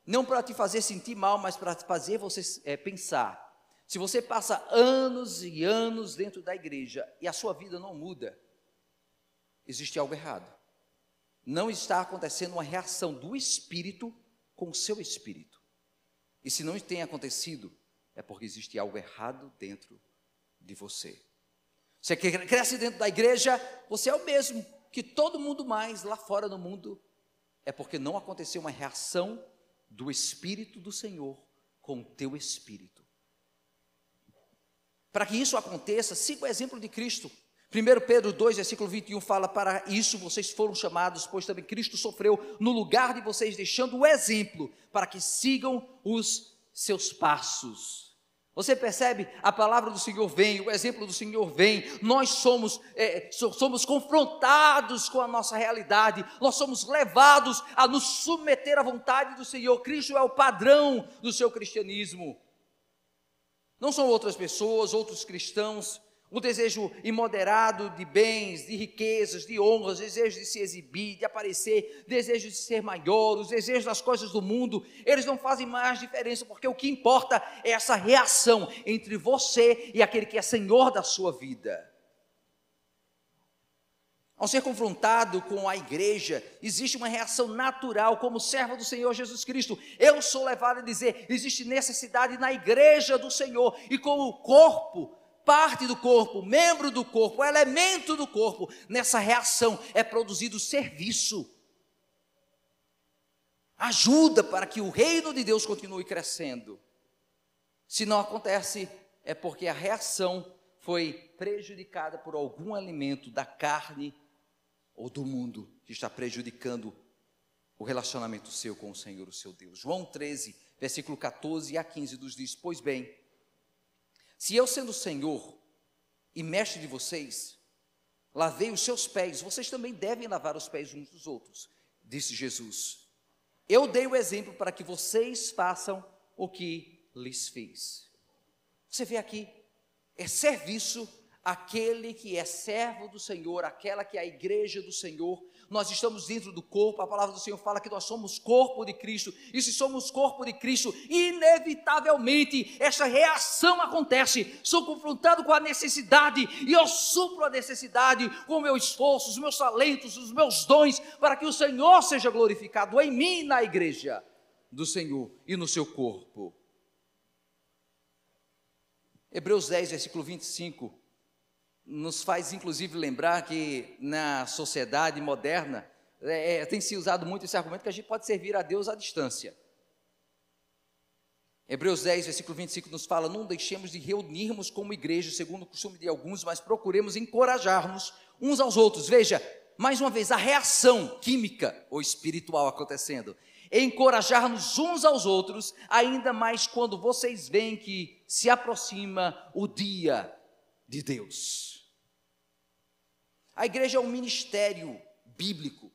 não para te fazer sentir mal, mas para fazer você pensar. Se você passa anos e anos dentro da igreja e a sua vida não muda, existe algo errado. Não está acontecendo uma reação do Espírito com o seu espírito. E se não tem acontecido, é porque existe algo errado dentro de você. Você que cresce dentro da igreja, você é o mesmo que todo mundo mais lá fora no mundo, é porque não aconteceu uma reação do Espírito do Senhor com o teu espírito. Para que isso aconteça, siga o exemplo de Cristo. 1 Pedro 2, versículo 21 fala: para isso vocês foram chamados, pois também Cristo sofreu no lugar de vocês, deixando o exemplo para que sigam os seus passos. Você percebe? A palavra do Senhor vem, o exemplo do Senhor vem, nós somos confrontados com a nossa realidade, nós somos levados a nos submeter à vontade do Senhor. Cristo é o padrão do seu cristianismo. Não são outras pessoas, outros cristãos. O desejo imoderado de bens, de riquezas, de honras, desejo de se exibir, de aparecer, desejo de ser maior, os desejos das coisas do mundo, eles não fazem mais diferença, porque o que importa é essa reação entre você e aquele que é Senhor da sua vida. Ao ser confrontado com a igreja, existe uma reação natural como servo do Senhor Jesus Cristo. Eu sou levado a dizer, existe necessidade na igreja do Senhor, e como corpo, parte do corpo, membro do corpo, elemento do corpo, nessa reação é produzido serviço, ajuda para que o reino de Deus continue crescendo. Se não acontece, é porque a reação foi prejudicada por algum elemento da carne ou do mundo que está prejudicando o relacionamento seu com o Senhor, o seu Deus. João 13, versículo 14 a 15 nos diz: pois bem, se eu, sendo Senhor e mestre de vocês, lavei os seus pés, vocês também devem lavar os pés uns dos outros, disse Jesus. Eu dei o exemplo para que vocês façam o que lhes fiz. Você vê aqui, é serviço aquele que é servo do Senhor, aquela que é a igreja do Senhor. Nós estamos dentro do corpo, a palavra do Senhor fala que nós somos corpo de Cristo, e se somos corpo de Cristo, inevitavelmente essa reação acontece. Sou confrontado com a necessidade, e eu supro a necessidade com o meu esforço, os meus talentos, os meus dons, para que o Senhor seja glorificado em mim e na igreja do Senhor e no seu corpo. Hebreus 10, versículo 25, nos faz inclusive lembrar que na sociedade moderna tem se usado muito esse argumento que a gente pode servir a Deus à distância. Hebreus 10, versículo 25 nos fala: não deixemos de reunirmos como igreja, segundo o costume de alguns, mas procuremos encorajar-nos uns aos outros. Veja, mais uma vez, a reação química ou espiritual acontecendo. Encorajar-nos uns aos outros, ainda mais quando vocês veem que se aproxima o dia de Deus. A igreja é um ministério bíblico,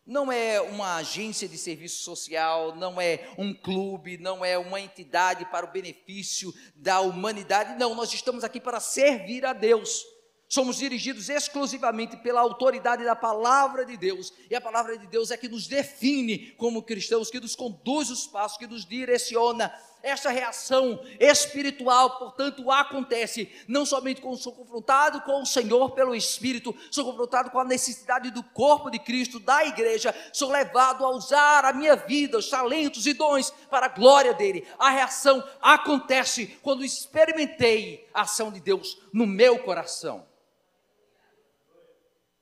não é uma agência de serviço social, não é um clube, não é uma entidade para o benefício da humanidade. Não, nós estamos aqui para servir a Deus. Somos dirigidos exclusivamente pela autoridade da palavra de Deus, e a palavra de Deus é que nos define como cristãos, que nos conduz os passos, que nos direciona. Esta reação espiritual, portanto, acontece não somente quando sou confrontado com o Senhor pelo Espírito, sou confrontado com a necessidade do corpo de Cristo, da igreja, sou levado a usar a minha vida, os talentos e dons para a glória dele. A reação acontece quando experimentei a ação de Deus no meu coração.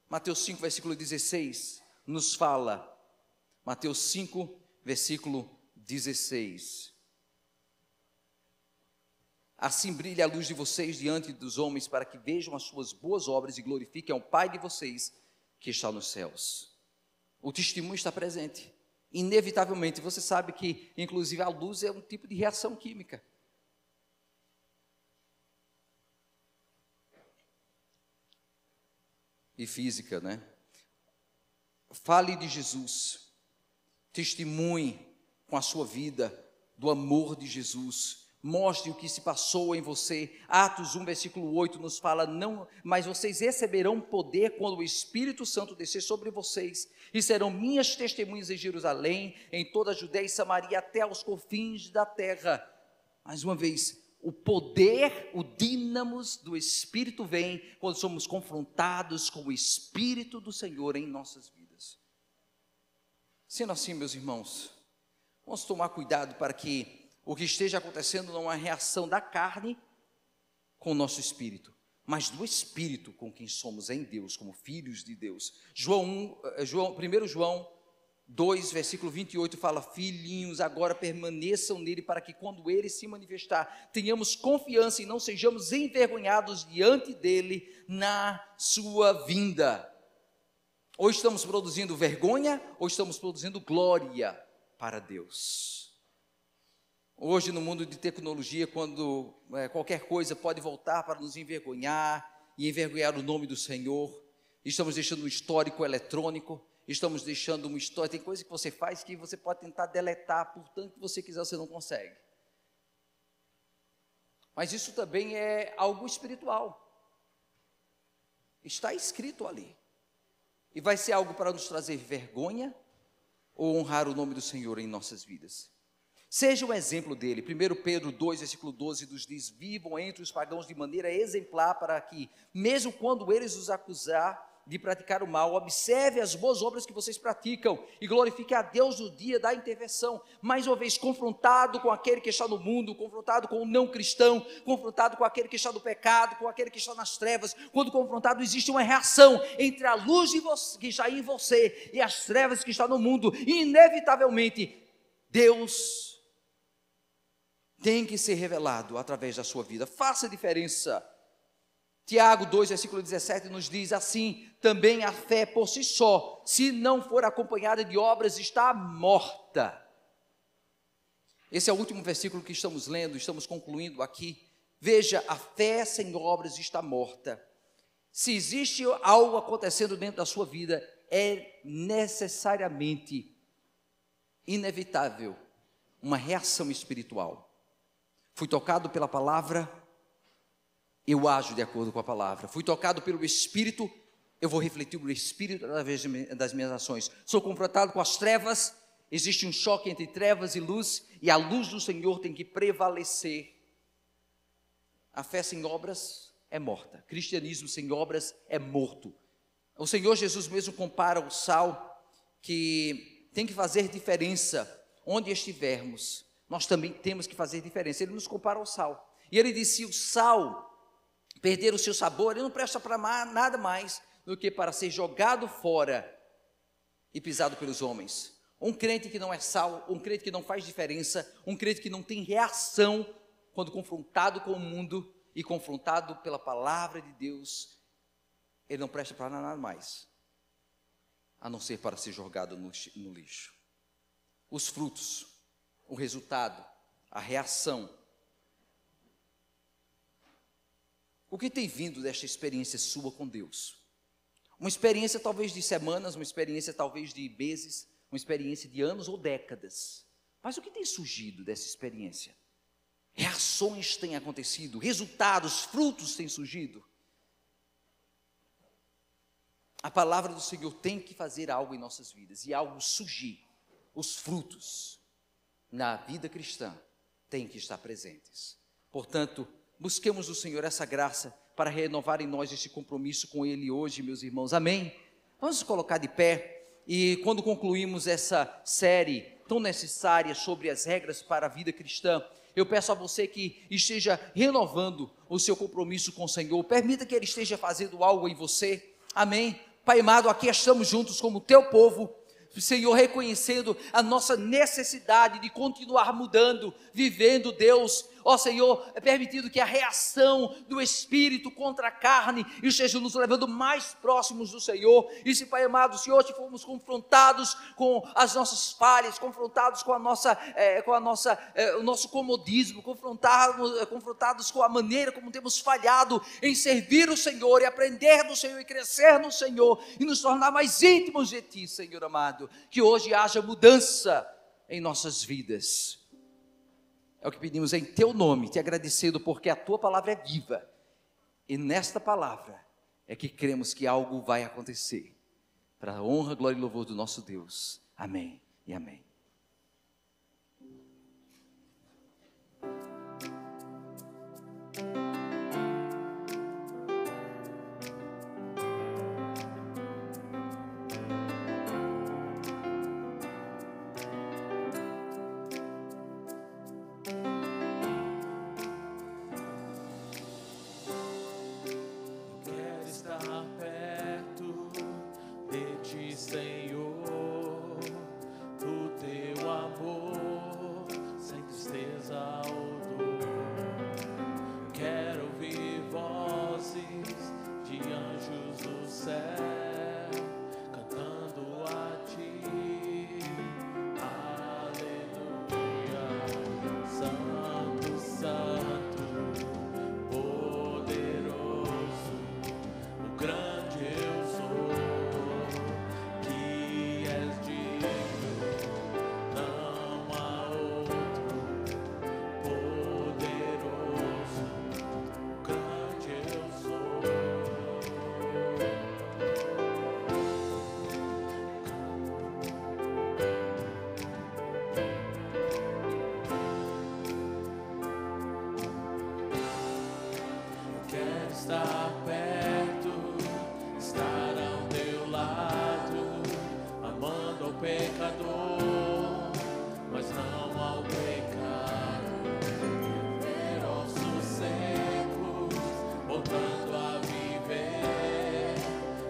Mateus 5, versículo 16, nos fala, Mateus 5, versículo 16. Assim brilha a luz de vocês diante dos homens, para que vejam as suas boas obras e glorifiquem ao Pai de vocês que está nos céus. O testemunho está presente, inevitavelmente. Você sabe que, inclusive, a luz é um tipo de reação química. E física, né? Fale de Jesus, testemunhe com a sua vida do amor de Jesus, Mostre o que se passou em você. Atos 1, versículo 8 nos fala, não, mas vocês receberão poder quando o Espírito Santo descer sobre vocês, e serão minhas testemunhas em Jerusalém, em toda a Judéia e Samaria, até aos confins da terra. Mais uma vez, o poder, o dínamos do Espírito vem quando somos confrontados com o Espírito do Senhor em nossas vidas. Sendo assim, meus irmãos, vamos tomar cuidado para que o que esteja acontecendo não é uma reação da carne com o nosso espírito, mas do Espírito com quem somos em Deus, como filhos de Deus. 1 João 2, versículo 28 fala: filhinhos, agora permaneçam nele, para que quando ele se manifestar, tenhamos confiança e não sejamos envergonhados diante dele na sua vinda. Ou estamos produzindo vergonha, ou estamos produzindo glória para Deus. Hoje, no mundo de tecnologia, quando qualquer coisa pode voltar para nos envergonhar e envergonhar o nome do Senhor, estamos deixando um histórico eletrônico, estamos deixando uma história. Tem coisa que você faz que você pode tentar deletar, por tanto que você quiser, você não consegue. Mas isso também é algo espiritual. Está escrito ali. E vai ser algo para nos trazer vergonha ou honrar o nome do Senhor em nossas vidas. Seja um exemplo dele. 1 Pedro 2, versículo 12 nos diz: vivam entre os pagãos de maneira exemplar, para que, mesmo quando eles os acusar de praticar o mal, observe as boas obras que vocês praticam e glorifique a Deus no dia da intervenção. Mais uma vez, confrontado com aquele que está no mundo, confrontado com o não cristão, confrontado com aquele que está no pecado, com aquele que está nas trevas. Quando confrontado, existe uma reação entre a luz que está em você e as trevas que está no mundo. E inevitavelmente, Deus tem que ser revelado através da sua vida. Faça a diferença. Tiago 2, versículo 17 nos diz assim: também a fé por si só, se não for acompanhada de obras, está morta. Esse é o último versículo que estamos lendo, estamos concluindo aqui. Veja, a fé sem obras está morta. Se existe algo acontecendo dentro da sua vida, é necessariamente inevitável uma reação espiritual. Fui tocado pela palavra, eu ajo de acordo com a palavra. Fui tocado pelo Espírito, eu vou refletir o Espírito através das minhas ações. Sou confrontado com as trevas, existe um choque entre trevas e luz, e a luz do Senhor tem que prevalecer. A fé sem obras é morta. Cristianismo sem obras é morto. O Senhor Jesus mesmo compara o sal, que tem que fazer diferença onde estivermos. Nós também temos que fazer diferença. Ele nos compara ao sal. E ele disse: se o sal perder o seu sabor, ele não presta para nada mais do que para ser jogado fora e pisado pelos homens. Um crente que não é sal, um crente que não faz diferença, um crente que não tem reação quando confrontado com o mundo e confrontado pela palavra de Deus, ele não presta para nada mais, a não ser para ser jogado no lixo. Os frutos, o resultado, a reação. O que tem vindo desta experiência sua com Deus? Uma experiência talvez de semanas, uma experiência talvez de meses, uma experiência de anos ou décadas. Mas o que tem surgido dessa experiência? Reações têm acontecido, resultados, frutos têm surgido. A palavra do Senhor tem que fazer algo em nossas vidas, e algo surgir. Os frutos na vida cristã têm que estar presentes. Portanto, busquemos do Senhor essa graça para renovar em nós esse compromisso com Ele hoje, meus irmãos. Amém? Vamos nos colocar de pé, e quando concluímos essa série tão necessária sobre as regras para a vida cristã, eu peço a você que esteja renovando o seu compromisso com o Senhor. Permita que Ele esteja fazendo algo em você. Amém? Pai amado, aqui estamos juntos como teu povo, Senhor, reconhecendo a nossa necessidade de continuar mudando, vivendo, Deus, ó Senhor, permitindo que a reação do Espírito contra a carne esteja nos levando mais próximos do Senhor. E se, Pai amado, se hoje fomos confrontados com as nossas falhas, confrontados com o nosso comodismo, confrontados com a maneira como temos falhado em servir o Senhor e aprender do Senhor e crescer no Senhor e nos tornar mais íntimos de Ti, Senhor amado, que hoje haja mudança em nossas vidas. É É o que pedimos em teu nome, te agradecendo porque a tua palavra é viva. E nesta palavra é que cremos que algo vai acontecer. Para a honra, glória e louvor do nosso Deus. Amém e amém.
Quero estar perto de ti, Senhor, do teu amor, sem tristeza ou dor. Quero ouvir vozes de anjos do céu, cantando a ti. Aleluia, Santo, Santo, poderoso, o grande eu sou, que és digno, não há outro, poderoso, o grande eu sou. Quero estar perto, estar ao teu lado, amando ao pecador, mas não ao pecado. Ver ossos secos, voltando a viver,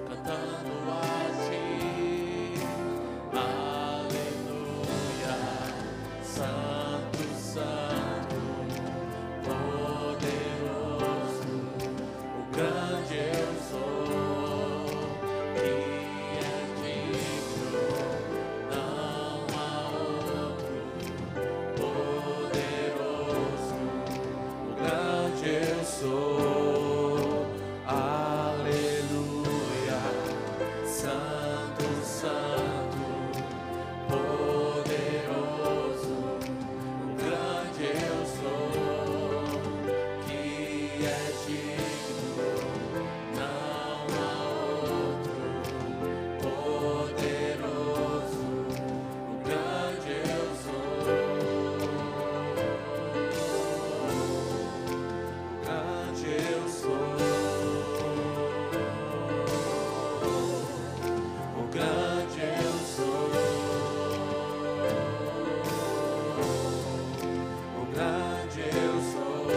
cantando a ti. Aleluia, Santo, Santo, poderoso, o grande eu sou, que é digno, não há outro, poderoso, o grande eu sou. Aleluia, Santo, Santo, poderoso, o grande eu sou, que é digno, não há outro, poderoso, o grande eu sou, o grande eu sou, o grande eu sou, o grande eu sou.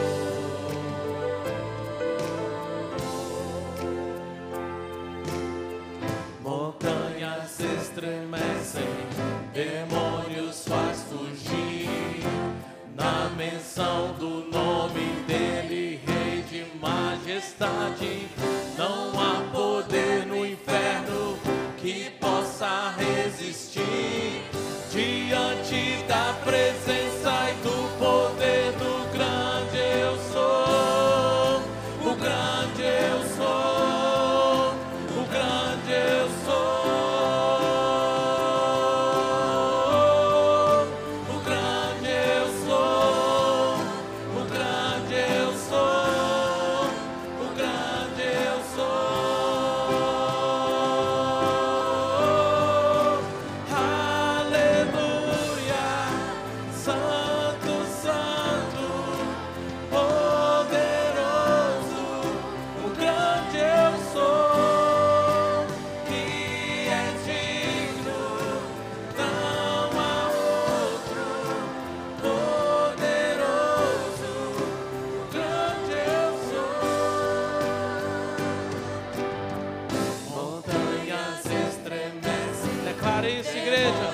Montanhas se estremecem, demônios faz fugir, na menção do nome dele, Rei de majestade. Não há poder no inferno que possa resistir diante da presença e do poder do grande eu sou, o grande eu sou, o grande eu sou, o grande eu sou, o grande eu sou, o grande eu sou. Aleluia, Santo, Santo, poderoso, o grande eu sou, que é digno, não há outro, poderoso, o grande eu sou. Montanhas estremecem, declare isso, igreja.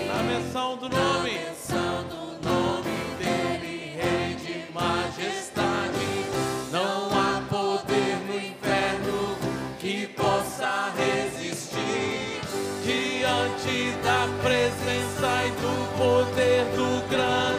Na menção do nome dele, Rei de majestade. Não há poder no inferno que possa resistir diante da presença e do poder do grande